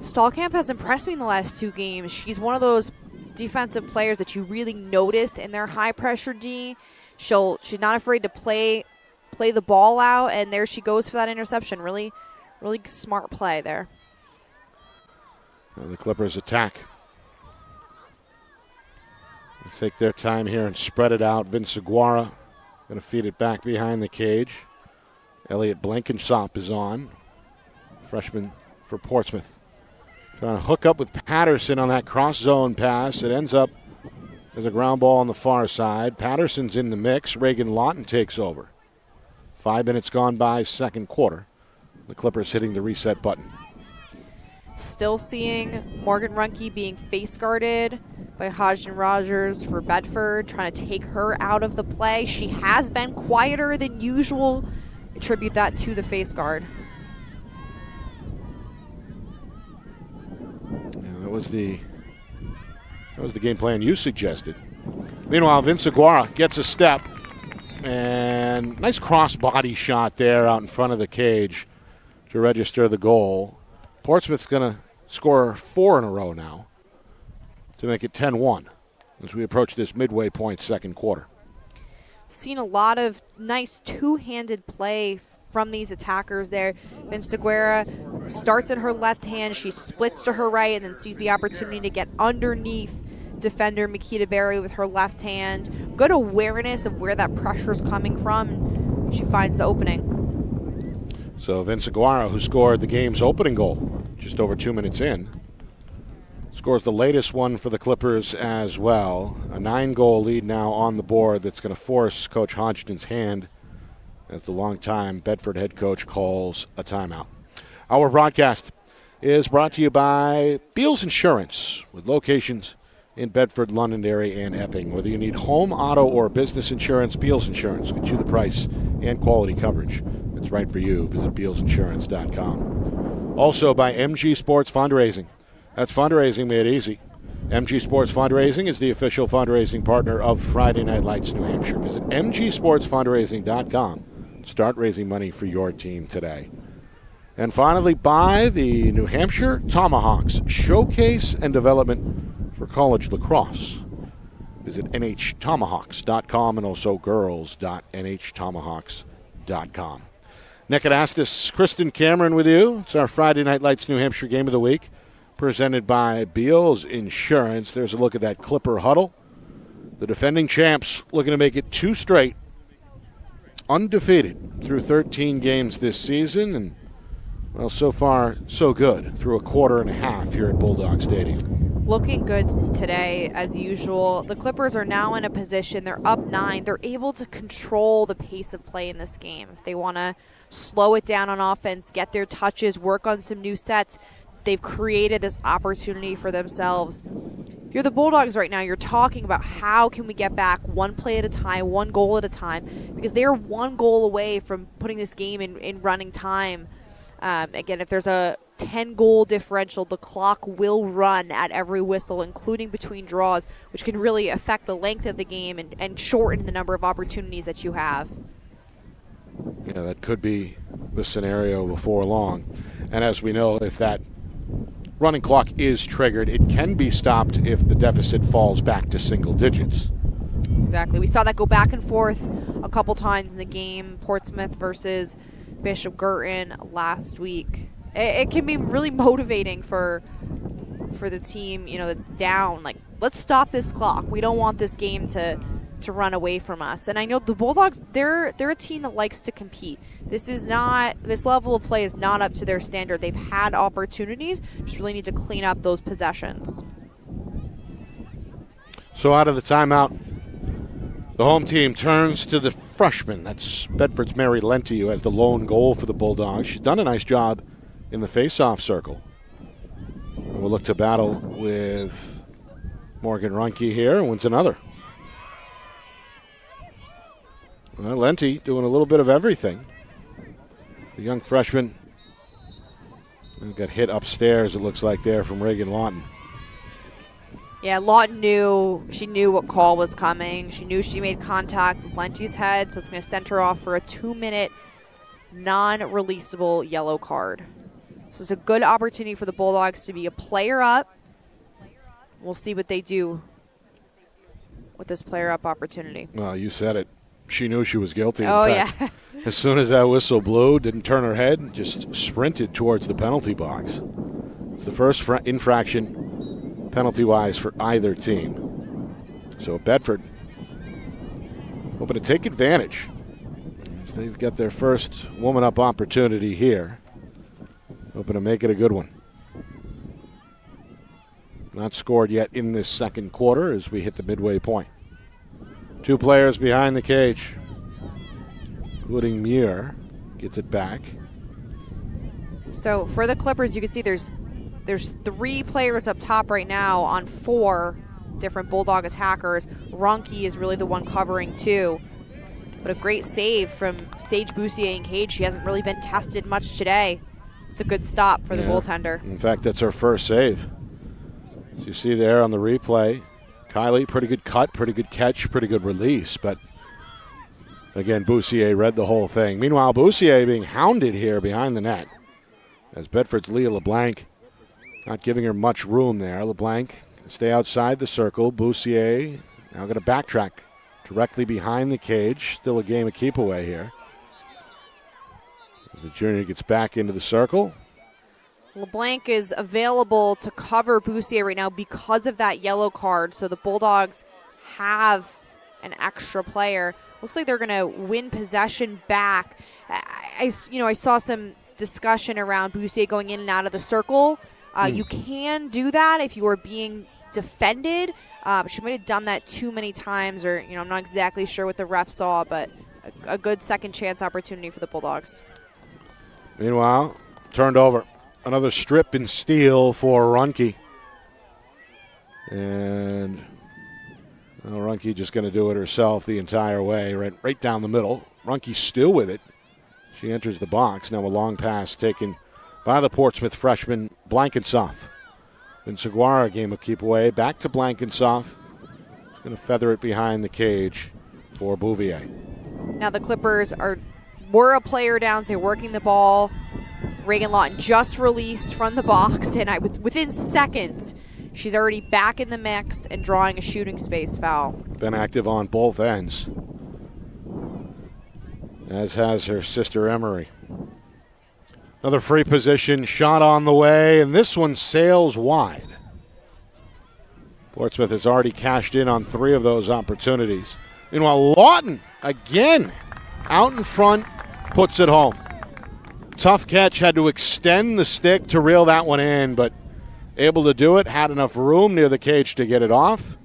Stallkamp has impressed me in the last 2 games. She's one of those defensive players that you really notice in their high-pressure D. She's not afraid to play the ball out, and there she goes for that interception. Really, really smart play there. And the Clippers attack. Take their time here and spread it out. Vince Aguara going to feed it back behind the cage. Elliot Blankenshop is on. Freshman for Portsmouth. Trying to hook up with Patterson on that cross zone pass. It ends up as a ground ball on the far side. Patterson's in the mix. Reagan Lawton takes over. 5 minutes gone by, second quarter. The Clippers hitting the reset button. Still seeing Morgan Runke being face guarded by Hajjan Rogers for Bedford, trying to take her out of the play. She has been quieter than usual. Attribute that to the face guard. Yeah, that was the game plan you suggested. Meanwhile, Vince Aguara gets a step, and nice cross body shot there out in front of the cage to register the goal. Portsmouth's going to score 4 in a row now to make it 10-1 as we approach this midway point second quarter. Seen a lot of nice two-handed play from these attackers there. Vince Aguera starts in her left hand, she splits to her right, and then sees the opportunity to get underneath defender Makita Berry with her left hand. Good awareness of where that pressure is coming from. She finds the opening. So Vince Aguara, who scored the game's opening goal just over 2 minutes in, scores the latest one for the Clippers as well. A 9-goal lead now on the board that's going to force Coach Hodgson's hand as the longtime Bedford head coach calls a timeout. Our broadcast is brought to you by Beals Insurance, with locations in Bedford, Londonderry, and Epping. Whether you need home, auto, or business insurance, Beals Insurance will get you the price and quality coverage that's right for you. Visit BealsInsurance.com. Also by MG Sports Fundraising. That's fundraising made easy. MG Sports Fundraising is the official fundraising partner of Friday Night Lights New Hampshire. Visit MGSportsFundraising.com. Start raising money for your team today. And finally, by the New Hampshire Tomahawks Showcase and Development for College Lacrosse. Visit NHTomahawks.com and also girls.NHTomahawks.com. Nick Anastas, Kristen Cameron with you. It's our Friday Night Lights New Hampshire Game of the Week, presented by Beals Insurance. There's a look at that Clipper huddle. The defending champs looking to make it 2 straight, undefeated through 13 games this season, and well, so far, so good through a quarter and a half here at Bulldog Stadium. Looking good today, as usual. The Clippers are now in a position, they're up 9. They're able to control the pace of play in this game. If they want to slow it down on offense, get their touches, work on some new sets, they've created this opportunity for themselves. If you're the Bulldogs right now, you're talking about how can we get back one play at a time, one goal at a time, because they're one goal away from putting this game in running time. Again, if there's a 10-goal differential, the clock will run at every whistle, including between draws, which can really affect the length of the game and shorten the number of opportunities that you have. Yeah, that could be the scenario before long. And as we know, if that running clock is triggered, it can be stopped if the deficit falls back to single digits. Exactly. We saw that go back and forth a couple times in the game, Portsmouth versus Bishop Girton last week. It can be really motivating for the team, that's down. Like, let's stop this clock. We don't want this game to run away from us. And I know the Bulldogs, they're a team that likes to compete. This level of play is not up to their standard. They've had opportunities, just really need to clean up those possessions. So out of the timeout, the home team turns to the freshman. That's Bedford's Mary Lenti, who has the lone goal for the Bulldogs. She's done a nice job in the face-off circle. We'll look to battle with Morgan Runke here, and wins another. Well, Lenti doing a little bit of everything. The young freshman got hit upstairs, it looks like, there from Reagan Lawton. Yeah, Lawton knew what call was coming. She knew she made contact with Lenti's head, so it's going to send her off for a 2-minute non-releasable yellow card. So it's a good opportunity for the Bulldogs to be a player up. We'll see what they do with this player up opportunity. Well, you said it. She knew she was guilty. Oh, in fact, yeah. As soon as that whistle blew, didn't turn her head, just sprinted towards the penalty box. It's the first infraction penalty-wise for either team. So Bedford hoping to take advantage as they've got their first woman-up opportunity here. Hoping to make it a good one. Not scored yet in this second quarter as we hit the midway point. 2 players behind the cage, including Muir. Gets it back. So for the Clippers, you can see there's 3 players up top right now on 4 different Bulldog attackers. Runke is really the one covering 2. But a great save from Sage Boussier in cage. She hasn't really been tested much today. It's a good stop for the goaltender. In fact, that's her first save. As you see there on the replay, Kylie, pretty good cut, pretty good catch, pretty good release. But again, Boussier read the whole thing. Meanwhile, Boussier being hounded here behind the net as Bedford's Leah LeBlanc not giving her much room there. LeBlanc stay outside the circle. Boussier now going to backtrack directly behind the cage. Still a game of keep away here. As the junior gets back into the circle. LeBlanc is available to cover Boussier right now because of that yellow card. So the Bulldogs have an extra player. Looks like they're going to win possession back. I saw some discussion around Boussier going in and out of the circle. You can do that if you are being defended. She might have done that too many times, or I'm not exactly sure what the ref saw, but a good second chance opportunity for the Bulldogs. Meanwhile, turned over. Another strip and steal for Runke. And Runke just going to do it herself the entire way, right down the middle. Runke still with it. She enters the box. Now a long pass taken by the Portsmouth freshman, Blankensoff. Vinsaguara game of keep away. Back to Blankensoff. She's going to feather it behind the cage for Bouvier. Now the Clippers were a player down, so they're working the ball. Reagan Lawton just released from the box, and within seconds, she's already back in the mix and drawing a shooting space foul. Been active on both ends, as has her sister Emery. Another free position, shot on the way, and this one sails wide. Portsmouth has already cashed in on 3 of those opportunities. Meanwhile, Lawton, again, out in front, puts it home. Tough catch, had to extend the stick to reel that one in, but able to do it, had enough room near the cage to get it off.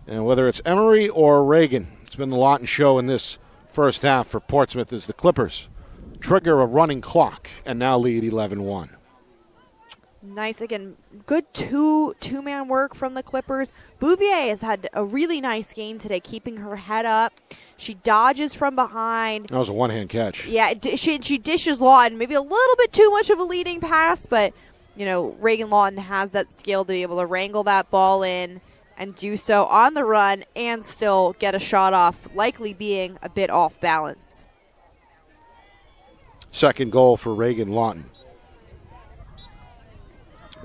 And whether it's Emery or Reagan, it's been the Lawton show in this first half for Portsmouth as the Clippers trigger a running clock and now lead 11-1. Nice, again, good two-man work from the Clippers. Bouvier has had a really nice game today, keeping her head up. She dodges from behind. That was a one-hand catch. Yeah, she dishes Lawton, maybe a little bit too much of a leading pass, but, Reagan Lawton has that skill to be able to wrangle that ball in and do so on the run and still get a shot off, likely being a bit off balance. Second goal for Reagan Lawton.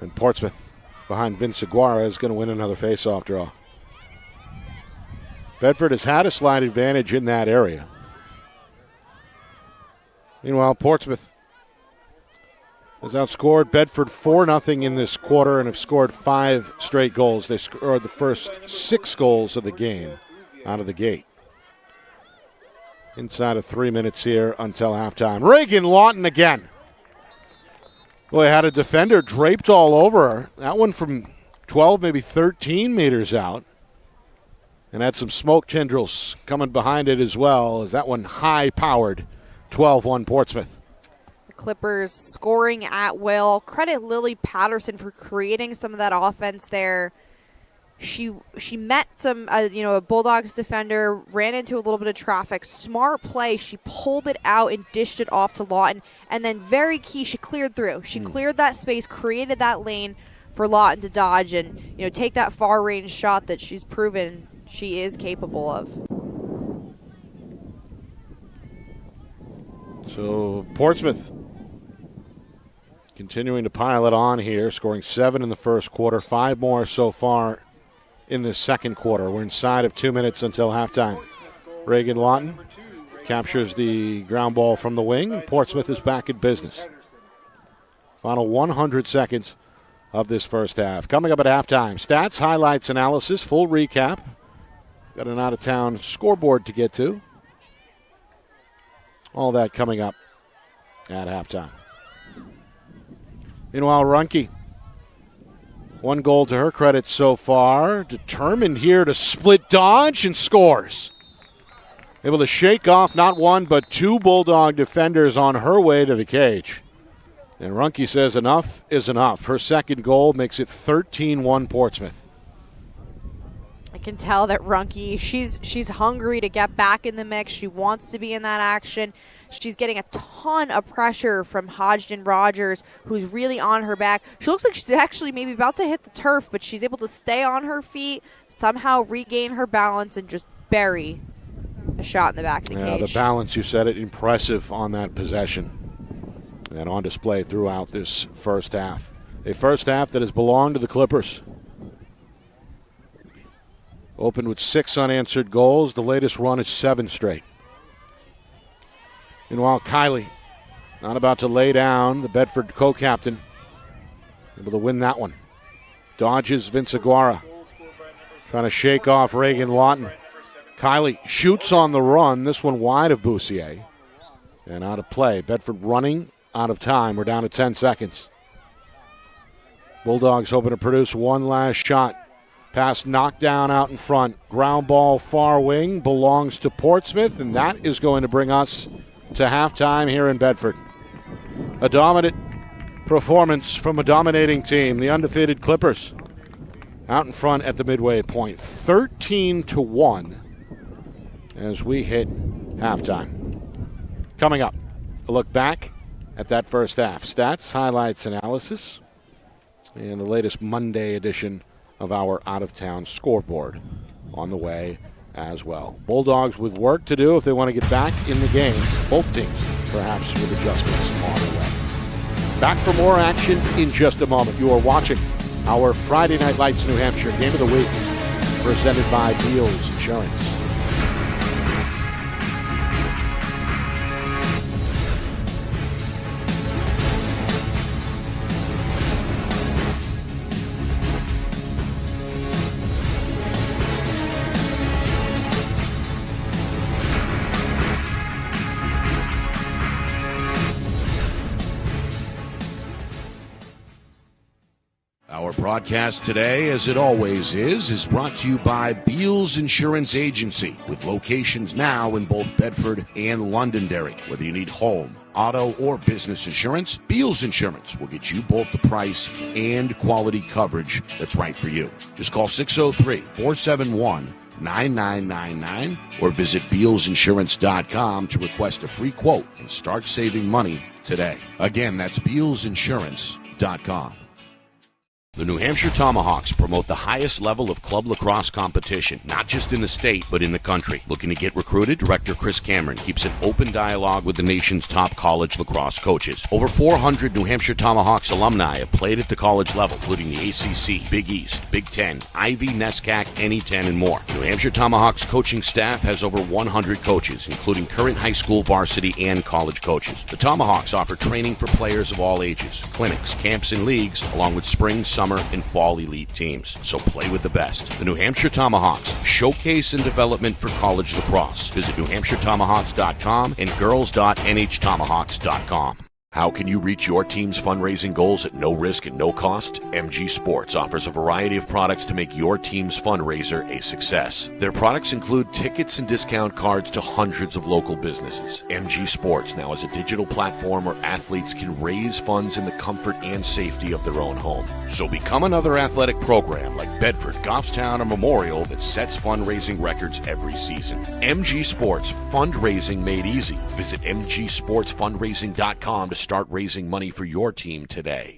And Portsmouth, behind Vinsaguara, is going to win another face-off draw. Bedford has had a slight advantage in that area. Meanwhile, Portsmouth has outscored Bedford 4-0 in this quarter and have scored 5 straight goals. They scored the first 6 goals of the game out of the gate. Inside of 3 minutes here until halftime. Reagan Lawton again. Well, they had a defender draped all over her. That one from 12, maybe 13 meters out. And had some smoke tendrils coming behind it as well, as that one high-powered 12-1 Portsmouth. The Clippers scoring at will. Credit Lily Patterson for creating some of that offense there. She met some, a Bulldogs defender, ran into a little bit of traffic. Smart play. She pulled it out and dished it off to Lawton. And then very key, she cleared through. She cleared that space, created that lane for Lawton to dodge and, take that far-range shot that she's proven she is capable of. So Portsmouth continuing to pile it on here, scoring 7 in the first quarter, 5 more so far in the second quarter. We're inside of 2 minutes until halftime. Reagan Lawton captures the ground ball from the wing, and Portsmouth is back in business. Final 100 seconds of this first half. Coming up at halftime, stats, highlights, analysis, full recap Got an out-of-town scoreboard to get to. All that coming up at halftime. Meanwhile, Ruhnke, 1 goal to her credit so far. Determined here to split dodge and scores. Able to shake off not 1 but 2 Bulldog defenders on her way to the cage. And Ruhnke says enough is enough. Her second goal makes it 13-1 Portsmouth. I can tell that Ruhnke, she's hungry to get back in the mix. She wants to be in that action. She's getting a ton of pressure from Hodgson Rogers, who's really on her back. She looks like she's actually maybe about to hit the turf, but she's able to stay on her feet, somehow regain her balance, and just bury a shot in the back of the cage. The balance, you said it, impressive on that possession. And on display throughout this first half. A first half that has belonged to the Clippers. Opened with 6 unanswered goals. The latest run is 7 straight. Meanwhile, Kylie, not about to lay down, the Bedford co-captain, able to win that one. Dodges Vince Aguara, trying to shake off Reagan Lawton. Kylie shoots on the run, this one wide of Boussier. And out of play. Bedford running out of time. We're down to 10 seconds. Bulldogs hoping to produce one last shot. Pass knocked down out in front. Ground ball far wing belongs to Portsmouth, and that is going to bring us to halftime here in Bedford. A dominant performance from a dominating team, the undefeated Clippers, out in front at the midway point, 13-1 as we hit halftime. Coming up, a look back at that first half. Stats, highlights, analysis, and the latest Monday edition of our out-of-town scoreboard on the way as well. Bulldogs with work to do if they want to get back in the game. Both teams, perhaps with adjustments on the way. Back for more action in just a moment. You are watching our Friday Night Lights New Hampshire Game of the Week, presented by Beals Insurance. Our broadcast today, as it always is brought to you by Beals Insurance Agency, with locations now in both Bedford and Londonderry. Whether you need home, auto, or business insurance, Beals Insurance will get you both the price and quality coverage that's right for you. Just call 603-471-9999 or visit BealsInsurance.com to request a free quote and start saving money today. Again, that's BealsInsurance.com. The New Hampshire Tomahawks promote the highest level of club lacrosse competition, not just in the state, but in the country. Looking to get recruited? Director Chris Cameron keeps an open dialogue with the nation's top college lacrosse coaches. Over 400 New Hampshire Tomahawks alumni have played at the college level, including the ACC, Big East, Big Ten, Ivy, NESCAC, NE10, and more. New Hampshire Tomahawks coaching staff has over 100 coaches, including current high school, varsity, and college coaches. The Tomahawks offer training for players of all ages, clinics, camps, and leagues, along with spring, summer, and fall elite teams. So play with the best. The New Hampshire Tomahawks, showcase and development for college lacrosse. Visit NewHampshireTomahawks.com and girls.nhtomahawks.com. How can you reach your team's fundraising goals at no risk and no cost? MG Sports offers a variety of products to make your team's fundraiser a success. Their products include tickets and discount cards to hundreds of local businesses. MG Sports now has a digital platform where athletes can raise funds in the comfort and safety of their own home. So become another athletic program like Bedford, Goffstown, or Memorial that sets fundraising records every season. MG Sports, fundraising made easy. Visit mgsportsfundraising.com to start raising money for your team today.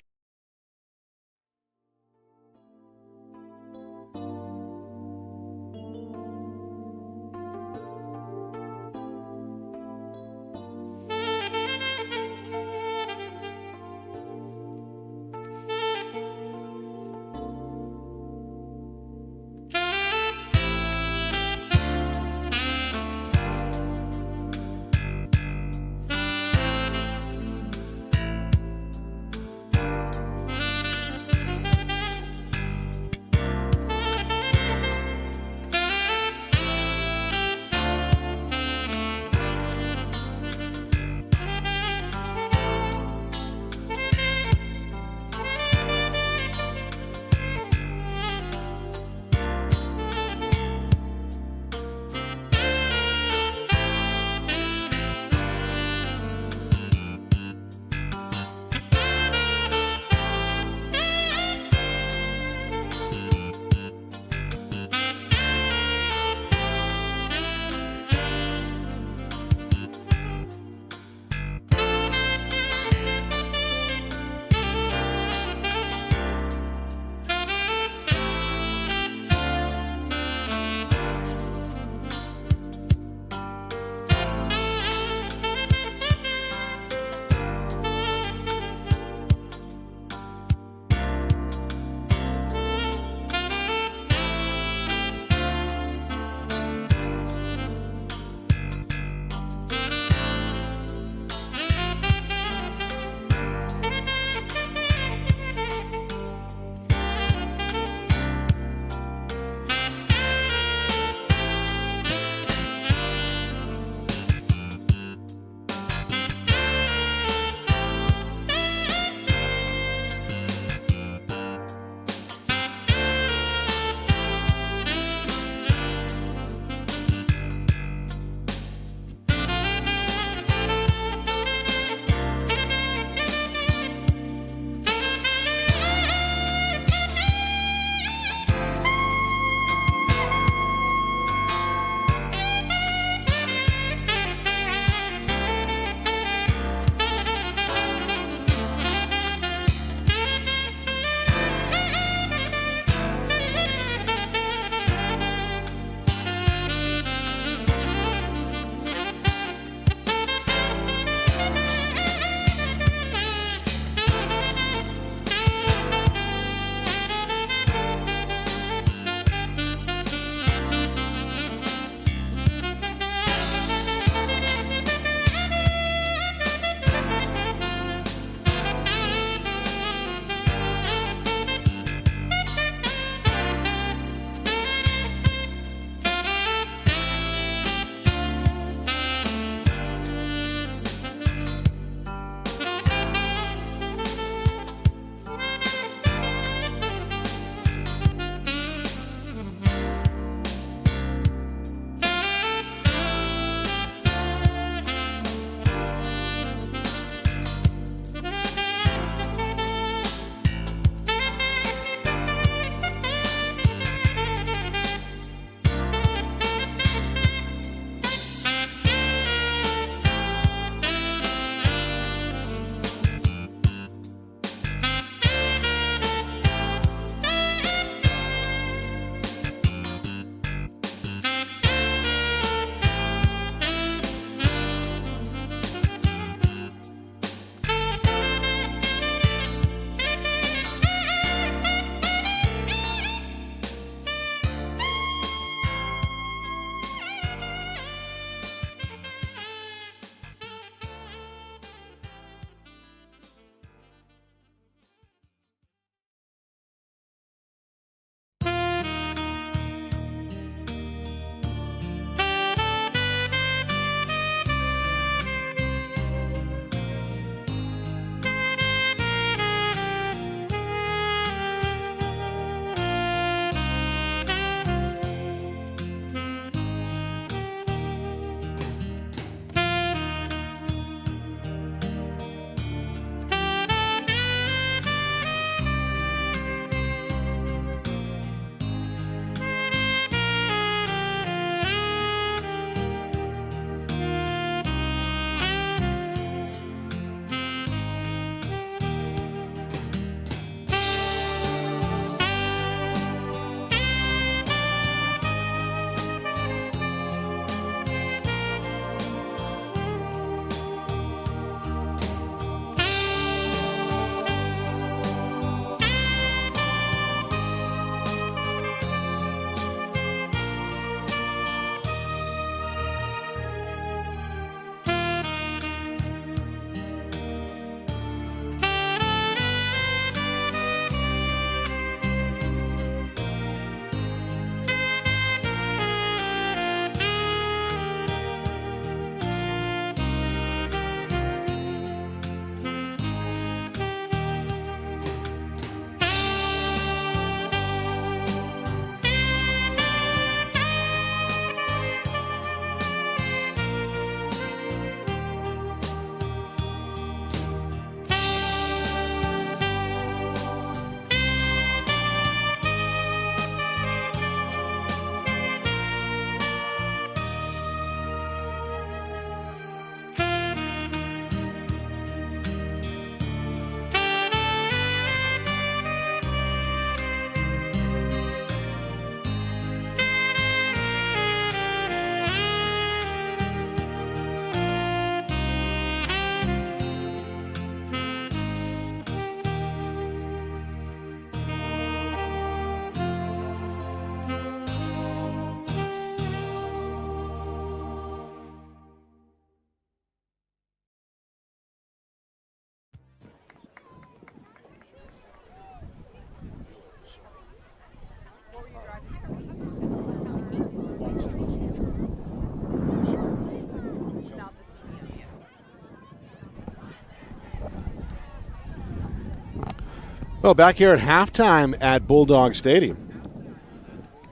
Well, back here at halftime at Bulldog Stadium,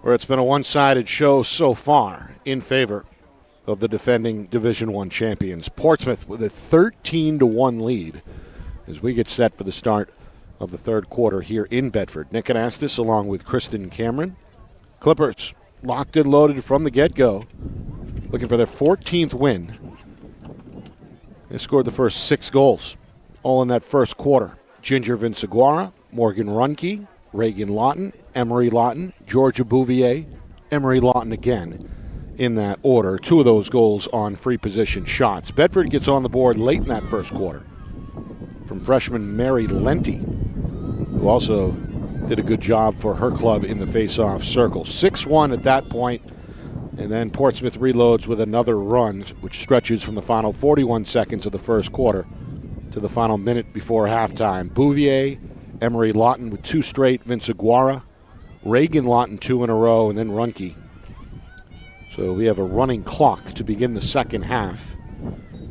where it's been a one-sided show so far in favor of the defending Division I champions. Portsmouth with a 13-1 lead as we get set for the start of the third quarter here in Bedford. Nick Anastas along with Kristen Cameron. Clippers locked and loaded from the get-go, looking for their 14th win. They scored the first 6 goals, all in that first quarter. Ginger Vinciguara, Morgan Runke, Reagan Lawton, Emery Lawton, Georgia Bouvier, Emery Lawton again in that order. 2 of those goals on free position shots. Bedford gets on the board late in that first quarter from freshman Mary Lenti, who also did a good job for her club in the face-off circle. 6-1 at that point, and then Portsmouth reloads with another run, which stretches from the final 41 seconds of the first quarter to the final minute before halftime. Bouvier, Emery Lawton with 2 straight, Vinciguara, Reagan Lawton 2 in a row, and then Runke. So we have a running clock to begin the second half,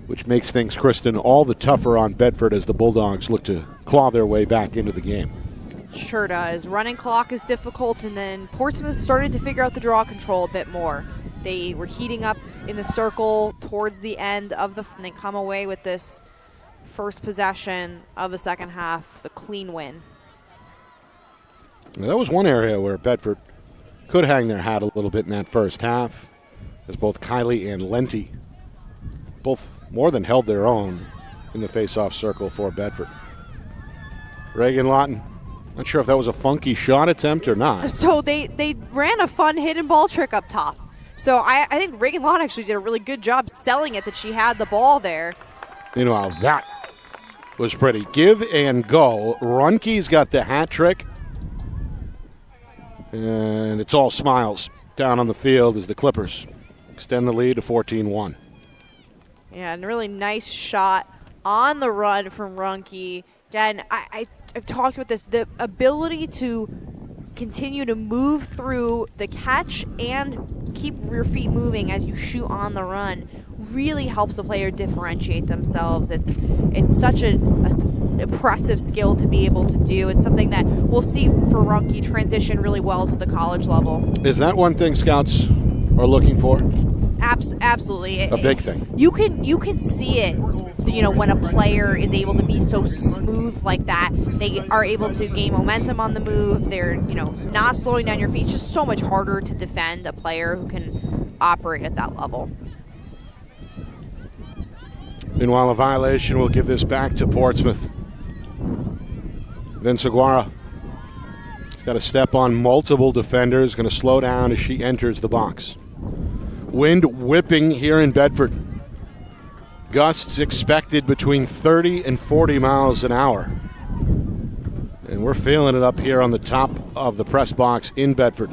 which makes things, Kristen, all the tougher on Bedford as the Bulldogs look to claw their way back into the game. Sure does. Running clock is difficult, and then Portsmouth started to figure out the draw control a bit more. They were heating up in the circle towards the end of and they come away with this first possession of the second half, the clean win. Now, that was one area where Bedford could hang their hat a little bit in that first half, as both Kylie and Lenti both more than held their own in the face-off circle for Bedford. Reagan Lawton, not sure if that was a funky shot attempt or not. So they ran a fun hidden ball trick up top. So I think Reagan Lawton actually did a really good job selling it that she had the ball there. Meanwhile, that was pretty. Give and go. Runke's got the hat trick. And it's all smiles down on the field as the Clippers extend the lead to 14-1. Yeah, and a really nice shot on the run from Runke. Again, I've talked about this, the ability to continue to move through the catch and keep your feet moving as you shoot on the run really helps a player differentiate themselves. It's such an impressive skill to be able to do, and something that we'll see for Runke transition really well to the college level. Is that one thing scouts are looking for? Absolutely. A big thing. You can see it, when a player is able to be so smooth like that. They are able to gain momentum on the move. They're, not slowing down your feet. It's just so much harder to defend a player who can operate at that level. Meanwhile, a violation will give this back to Portsmouth. Vinciguara got a step on multiple defenders, going to slow down as she enters the box. Wind whipping here in Bedford. Gusts expected between 30 and 40 miles an hour. And we're feeling it up here on the top of the press box in Bedford.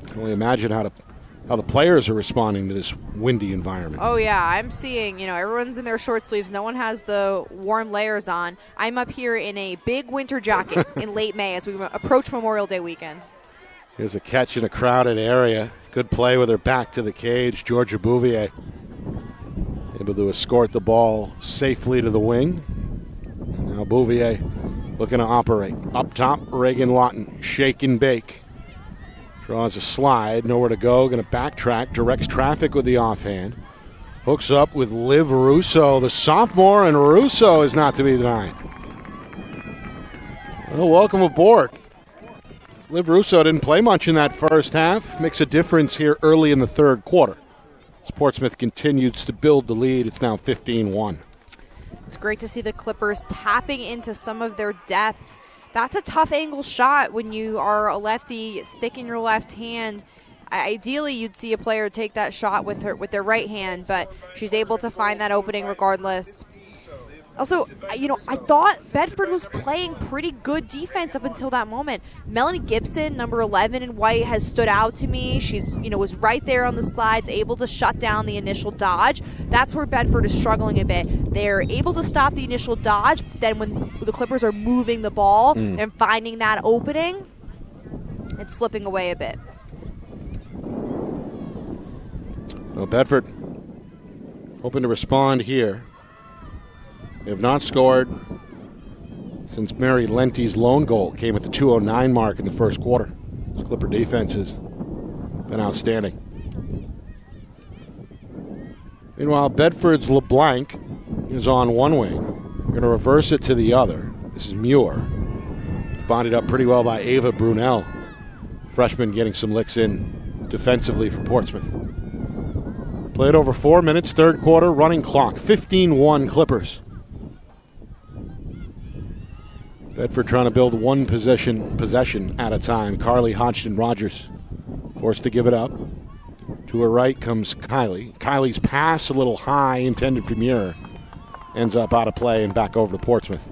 I can only imagine how the players are responding to this windy environment. Oh, yeah. I'm seeing, everyone's in their short sleeves. No one has the warm layers on. I'm up here in a big winter jacket in late May as we approach Memorial Day weekend. Here's a catch in a crowded area. Good play with her back to the cage. Georgia Bouvier able to escort the ball safely to the wing. And now Bouvier looking to operate. Up top, Reagan Lawton, shake and bake. Draws a slide, nowhere to go, going to backtrack, directs traffic with the offhand. Hooks up with Liv Russo, the sophomore, and Russo is not to be denied. Well, welcome aboard. Liv Russo didn't play much in that first half. Makes a difference here early in the third quarter. As Portsmouth continues to build the lead, it's now 15-1. It's great to see the Clippers tapping into some of their depth. That's a tough angle shot when you are a lefty, sticking your left hand. Ideally, you'd see a player take that shot with their right hand, but she's able to find that opening regardless. Also, I thought Bedford was playing pretty good defense up until that moment. Melanie Gibson, number 11 in white, has stood out to me. She's, was right there on the slides, able to shut down the initial dodge. That's where Bedford is struggling a bit. They're able to stop the initial dodge, but then when the Clippers are moving the ball and finding that opening, it's slipping away a bit. Well, Bedford hoping to respond here. They have not scored since Mary Lenty's lone goal came at the 2:09 mark in the first quarter. This Clipper defense has been outstanding. Meanwhile, Bedford's LeBlanc is on one wing. We're going to reverse it to the other. This is Muir. Bonded up pretty well by Ava Brunel. Freshman getting some licks in defensively for Portsmouth. Played over 4 minutes, third quarter, running clock, 15-1 Clippers. Bedford trying to build one possession at a time. Carly Hodgson-Rogers forced to give it up. To her right comes Kylie. Kylie's pass a little high, intended for Muir. Ends up out of play and back over to Portsmouth.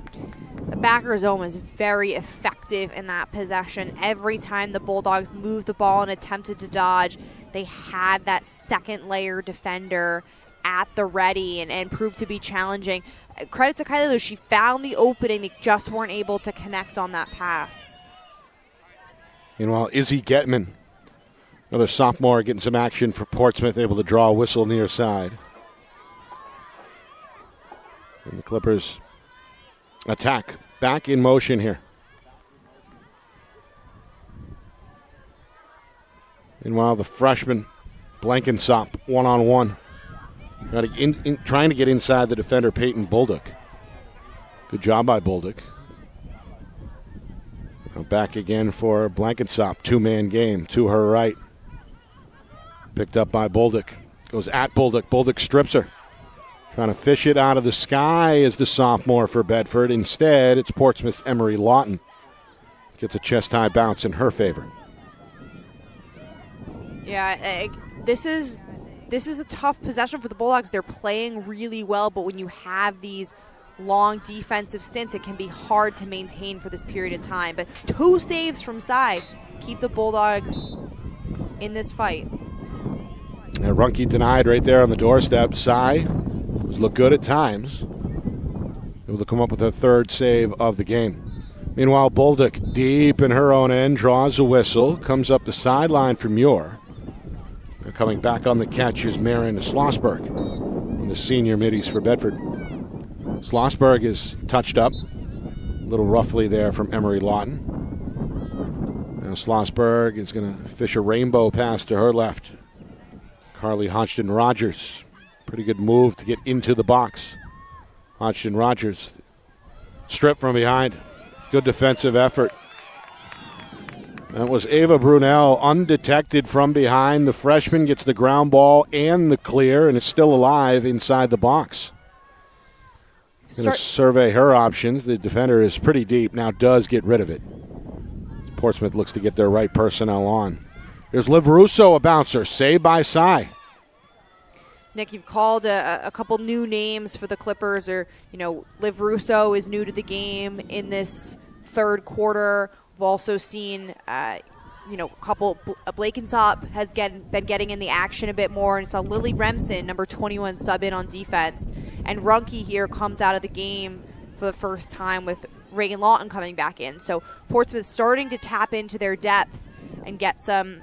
The backer zone was very effective in that possession. Every time the Bulldogs moved the ball and attempted to dodge, they had that second layer defender at the ready and proved to be challenging. Credit to Kylie, though. She found the opening. They just weren't able to connect on that pass. Meanwhile, Izzy Getman, another sophomore, getting some action for Portsmouth, able to draw a whistle near side. And the Clippers attack back in motion here. Meanwhile, the freshman Blankensop one-on-one, trying to get inside the defender Peyton Bolduc. Good job by Bolduc. Now back again for Blankensop, two-man game to her right. Picked up by Bolduc. Goes at Bolduc. Bolduc strips her. Trying to fish it out of the sky is the sophomore for Bedford. Instead, it's Portsmouth's Emery Lawton. Gets a chest-high bounce in her favor. Yeah, this is a tough possession for the Bulldogs. They're playing really well, but when you have these long defensive stints, it can be hard to maintain for this period of time. But 2 saves from Cy keep the Bulldogs in this fight. And Runke denied right there on the doorstep. Cy was look good at times. Able to come up with her third save of the game. Meanwhile, Bolduc, deep in her own end, draws a whistle, comes up the sideline for Muir. And coming back on the catch is Marin Schlossberg in the senior middies for Bedford. Schlossberg is touched up, a little roughly there from Emery Lawton. Now Schlossberg is going to fish a rainbow pass to her left. Carly Hodgson-Rogers, pretty good move to get into the box. Hodgson-Rogers, stripped from behind. Good defensive effort. That was Ava Brunel, undetected from behind. The freshman gets the ground ball and the clear, and is still alive inside the box. Going to survey her options. The defender is pretty deep, now does get rid of it. Portsmouth looks to get their right personnel on. Here's Liv Russo, a bouncer, saved by Cy. Nick, you've called a couple new names for the Clippers, or, Liv Russo is new to the game in this third quarter. We've also seen, a couple, Blankensop has been getting in the action a bit more, and saw Lily Remsen, number 21, sub in on defense. And Runke here comes out of the game for the first time with Reagan Lawton coming back in. So Portsmouth starting to tap into their depth and get some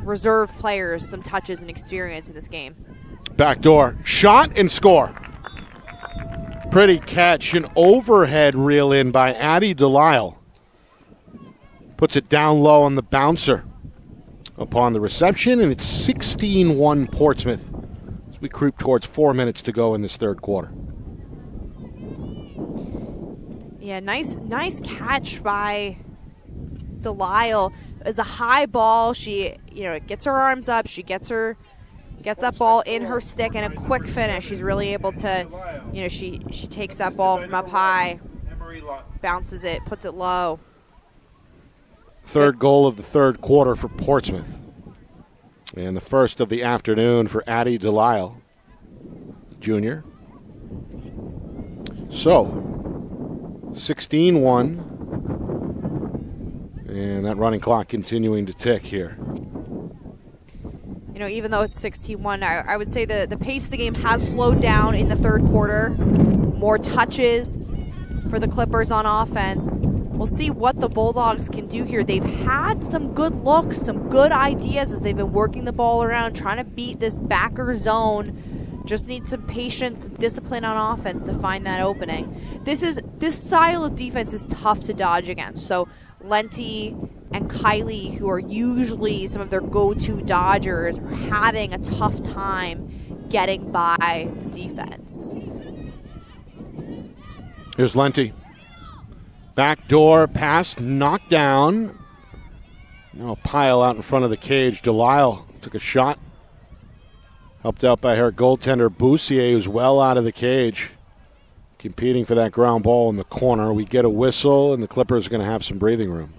reserve players some touches and experience in this game. Backdoor shot and score. Pretty catch, an overhead reel in by Addie Delisle. Puts it down low on the bouncer upon the reception, and it's 16-1 Portsmouth as we creep towards 4 minutes to go in this third quarter. Yeah, nice catch by Delisle. It's a high ball. She, gets her arms up. She gets that ball in her stick, and a quick finish. She's really able to, she takes that ball from up high, bounces it, puts it low. Third goal of the third quarter for Portsmouth. And the first of the afternoon for Addie Delisle, junior. So, 16-1. And that running clock continuing to tick here. Even though it's 16-1, I would say the pace of the game has slowed down in the third quarter. More touches for the Clippers on offense. We'll see what the Bulldogs can do here. They've had some good looks, some good ideas as they've been working the ball around, trying to beat this backer zone. Just need some patience, some discipline on offense to find that opening. This style of defense is tough to dodge against. So Lenti and Kylie, who are usually some of their go-to dodgers, are having a tough time getting by the defense. Here's Lenti. Backdoor pass, knocked down. Now a pile out in front of the cage. Delisle took a shot. Helped out by her goaltender, Boussier, who's well out of the cage. Competing for that ground ball in the corner. We get a whistle, and the Clippers are going to have some breathing room.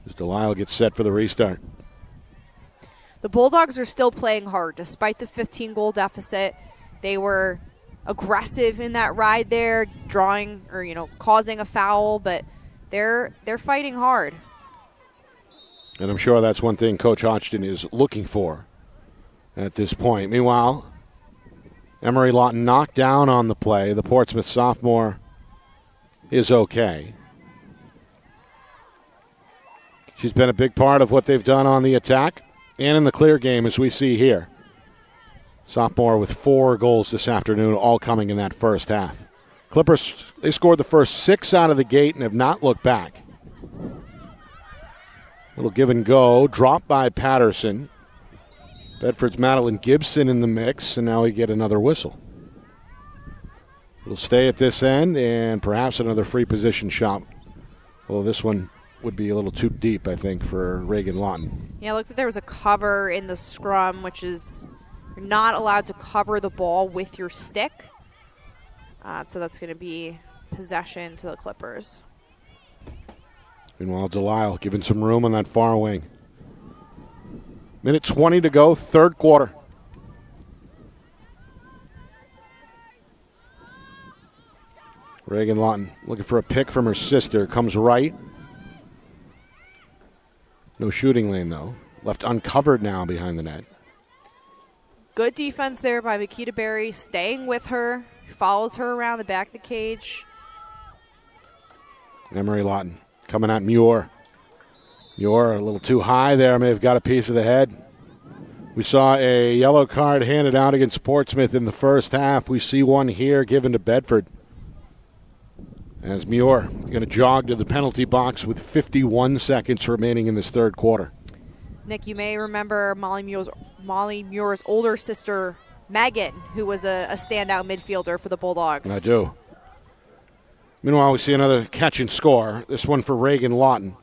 As Delisle gets set for the restart. The Bulldogs are still playing hard. Despite the 15-goal deficit, they were aggressive in that ride there, drawing or causing a foul, but they're fighting hard. And I'm sure that's one thing Coach Hodgson is looking for at this point. Meanwhile, Emery Lawton knocked down on the play. The Portsmouth sophomore is okay. She's been a big part of what they've done on the attack and in the clear game, as we see here. Sophomore with 4 goals this afternoon, all coming in that first half. Clippers, they scored the first 6 out of the gate and have not looked back. Little give and go, dropped by Patterson. Bedford's Madeline Gibson in the mix, and now we get another whistle. It'll stay at this end, and perhaps another free position shot. Well, this one would be a little too deep, I think, for Reagan Lawton. Yeah, it looked like there was a cover in the scrum, which is you're not allowed to cover the ball with your stick. So that's going to be possession to the Clippers. Meanwhile, Delisle giving some room on that far wing. Minute 20 to go, third quarter. Reagan Lawton looking for a pick from her sister. Comes right. No shooting lane, though. Left uncovered now behind the net. Good defense there by Makita Berry, staying with her. Follows her around the back of the cage. Emery Lawton coming at Muir. Muir a little too high there. May have got a piece of the head. We saw a yellow card handed out against Portsmouth in the first half. We see one here given to Bedford. As Muir going to jog to the penalty box with 51 seconds remaining in this third quarter. Nick, you may remember Molly Muir's older sister, Megan, who was a standout midfielder for the Bulldogs. I do. Meanwhile, we see another catch and score. This one for Reagan Lawton.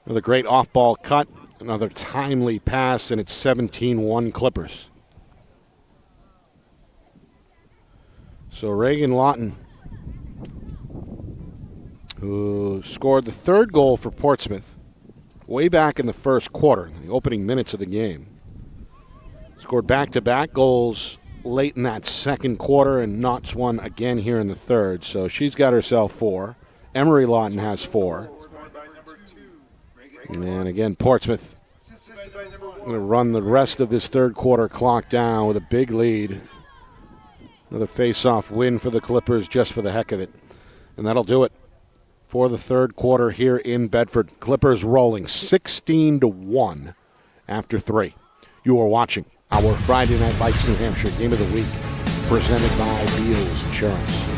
Another great off-ball cut. Another timely pass, and it's 17-1 Clippers. So Reagan Lawton, who scored the third goal for Portsmouth way back in the first quarter, in the opening minutes of the game. Scored back-to-back goals late in that second quarter and knots one again here in the third. So she's got herself 4. Emery Lawton has 4. And again, Portsmouth going to run the rest of this third quarter clock down with a big lead. Another face-off win for the Clippers just for the heck of it. And that'll do it for the third quarter here in Bedford. Clippers rolling 16-1 after 3. You are watching our Friday Night Lights New Hampshire Game of the Week, presented by Beals Insurance.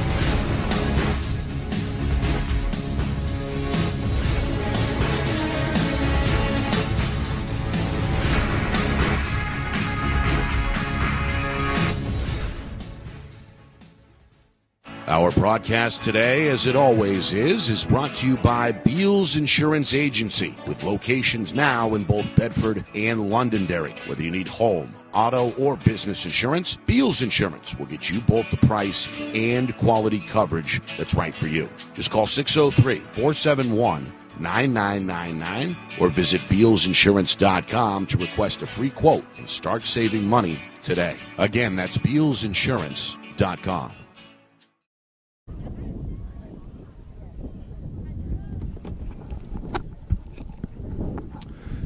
Our broadcast today, as it always is brought to you by Beals Insurance Agency, with locations now in both Bedford and Londonderry. Whether you need home, auto, or business insurance, Beals Insurance will get you both the price and quality coverage that's right for you. Just call 603-471-9999 or visit BealsInsurance.com to request a free quote and start saving money today. Again, that's BealsInsurance.com.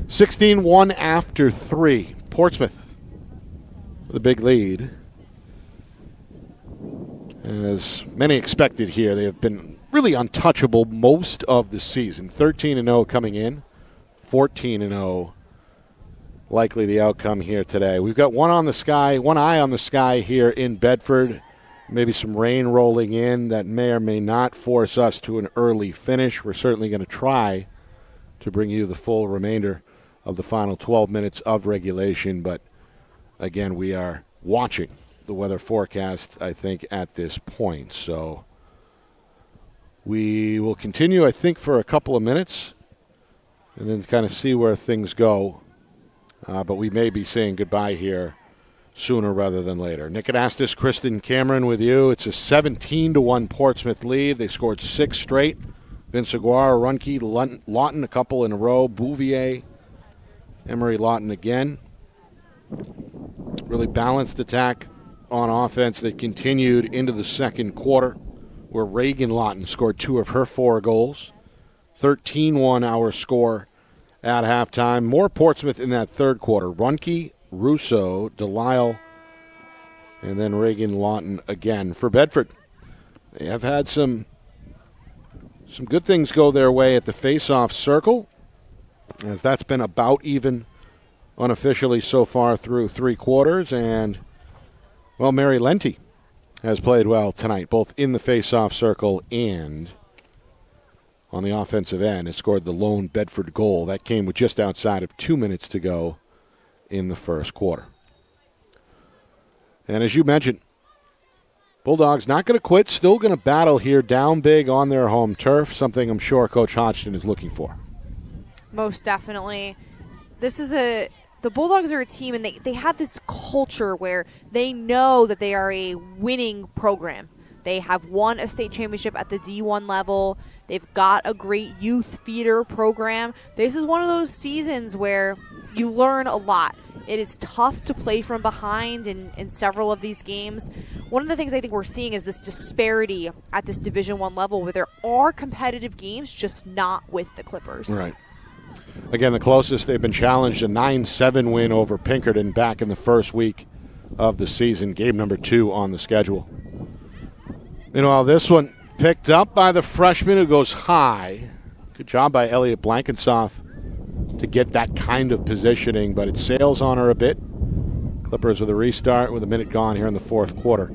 16-1 after 3. Portsmouth with a big lead. As many expected here, they have been really untouchable most of the season. 13-0 coming in, 14-0 likely the outcome here today. We've got one eye on the sky here in Bedford. Maybe some rain rolling in that may or may not force us to an early finish. We're certainly going to try to bring you the full remainder of the final 12 minutes of regulation. But, again, we are watching the weather forecast, I think, at this point. So we will continue, I think, for a couple of minutes and then kind of see where things go. But we may be saying goodbye here sooner rather than later. Nick Anastas, Kristen Cameron with you. It's a 17-1 Portsmouth lead. They scored 6 straight. Vince Aguirre, Runke, Lawton a couple in a row. Bouvier, Emery Lawton again. Really balanced attack on offense that continued into the second quarter, where Reagan Lawton scored 2 of her 4 goals. 13-1 our score at halftime. More Portsmouth in that third quarter. Runke, Russo, Delisle, and then Reagan Lawton again for Bedford. They have had some good things go their way at the face-off circle, as that's been about even unofficially so far through 3 quarters. And, well, Mary Lenti has played well tonight, both in the face-off circle and on the offensive end. Has scored the lone Bedford goal. That came with just outside of 2 minutes to go in the first quarter. And as you mentioned, Bulldogs not going to quit, still going to battle here down big on their home turf, something I'm sure Coach Hodgson is looking for. Most definitely. The Bulldogs are a team, and they have this culture where they know that they are a winning program. They have won a state championship at the D1 level. They've got a great youth feeder program. This is one of those seasons where you learn a lot. It is tough to play from behind in several of these games. One of the things I think we're seeing is this disparity at this Division I level, where there are competitive games, just not with the Clippers. Right. Again, the closest they've been challenged, a 9-7 win over Pinkerton back in the first week of the season, game number 2 on the schedule. Meanwhile, this one picked up by the freshman who goes high. Good job by Elliot Blankensoff to get that kind of positioning, but it sails on her a bit. Clippers with a restart with a minute gone here in the fourth quarter.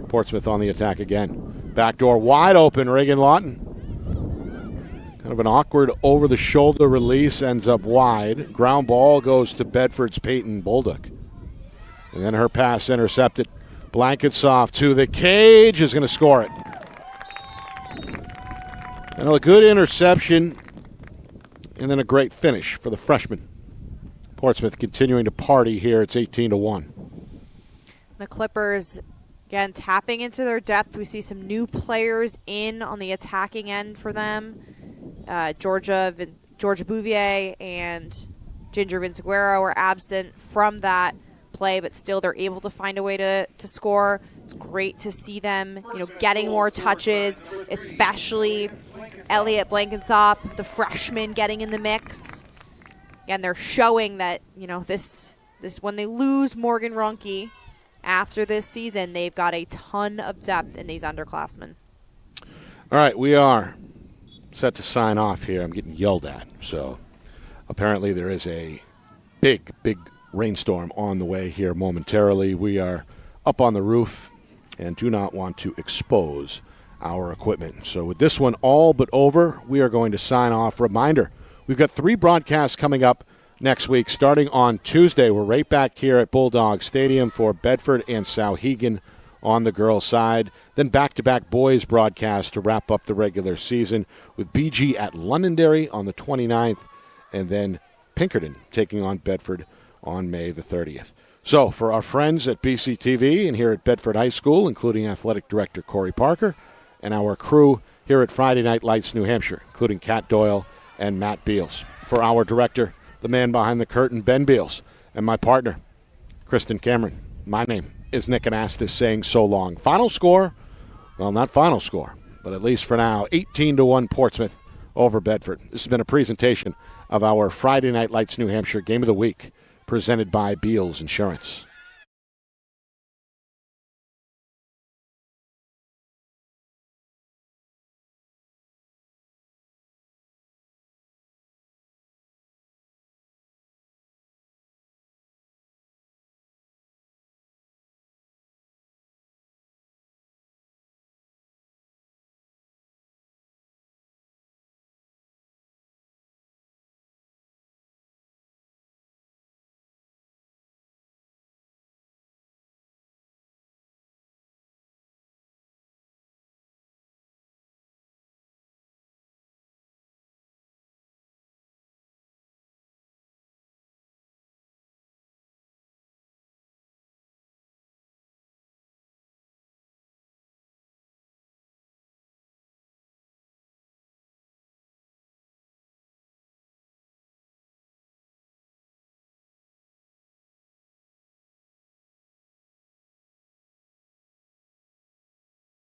Portsmouth on the attack again. Backdoor wide open, Reagan Lawton. Kind of an awkward over-the-shoulder release, ends up wide. Ground ball goes to Bedford's Peyton Bolduc. And then her pass intercepted. Blankensoff to the cage, is going to score it. And a good interception, and then a great finish for the freshman. Portsmouth continuing to party here. It's 18-1. The Clippers, again, tapping into their depth. We see some new players in on the attacking end for them. Georgia Bouvier and Ginger Vinciguerra were absent from that play, but still they're able to find a way to score. It's great to see them, getting more touches, especially Elliot Blankensoff, the freshman, getting in the mix. And they're showing that, this when they lose Morgan Runke after this season, they've got a ton of depth in these underclassmen. All right, we are set to sign off here. I'm getting yelled at. So apparently there is a big rainstorm on the way here momentarily. We are up on the roof and do not want to expose our equipment. So with this one all but over, we are going to sign off. Reminder, we've got 3 broadcasts coming up next week. Starting on Tuesday, we're right back here at Bulldog Stadium for Bedford and Souhegan on the girls' side. Then back-to-back boys broadcasts to wrap up the regular season with BG at Londonderry on the 29th, and then Pinkerton taking on Bedford on May the 30th. So for our friends at BCTV and here at Bedford High School, including Athletic Director Corey Parker, and our crew here at Friday Night Lights New Hampshire, including Kat Doyle and Matt Beals. For our director, the man behind the curtain, Ben Beals, and my partner, Kristen Cameron. My name is Nick Anastas, saying so long. Final score, well, not final score, but at least for now, 18-1 Portsmouth over Bedford. This has been a presentation of our Friday Night Lights New Hampshire Game of the Week, presented by Beals Insurance.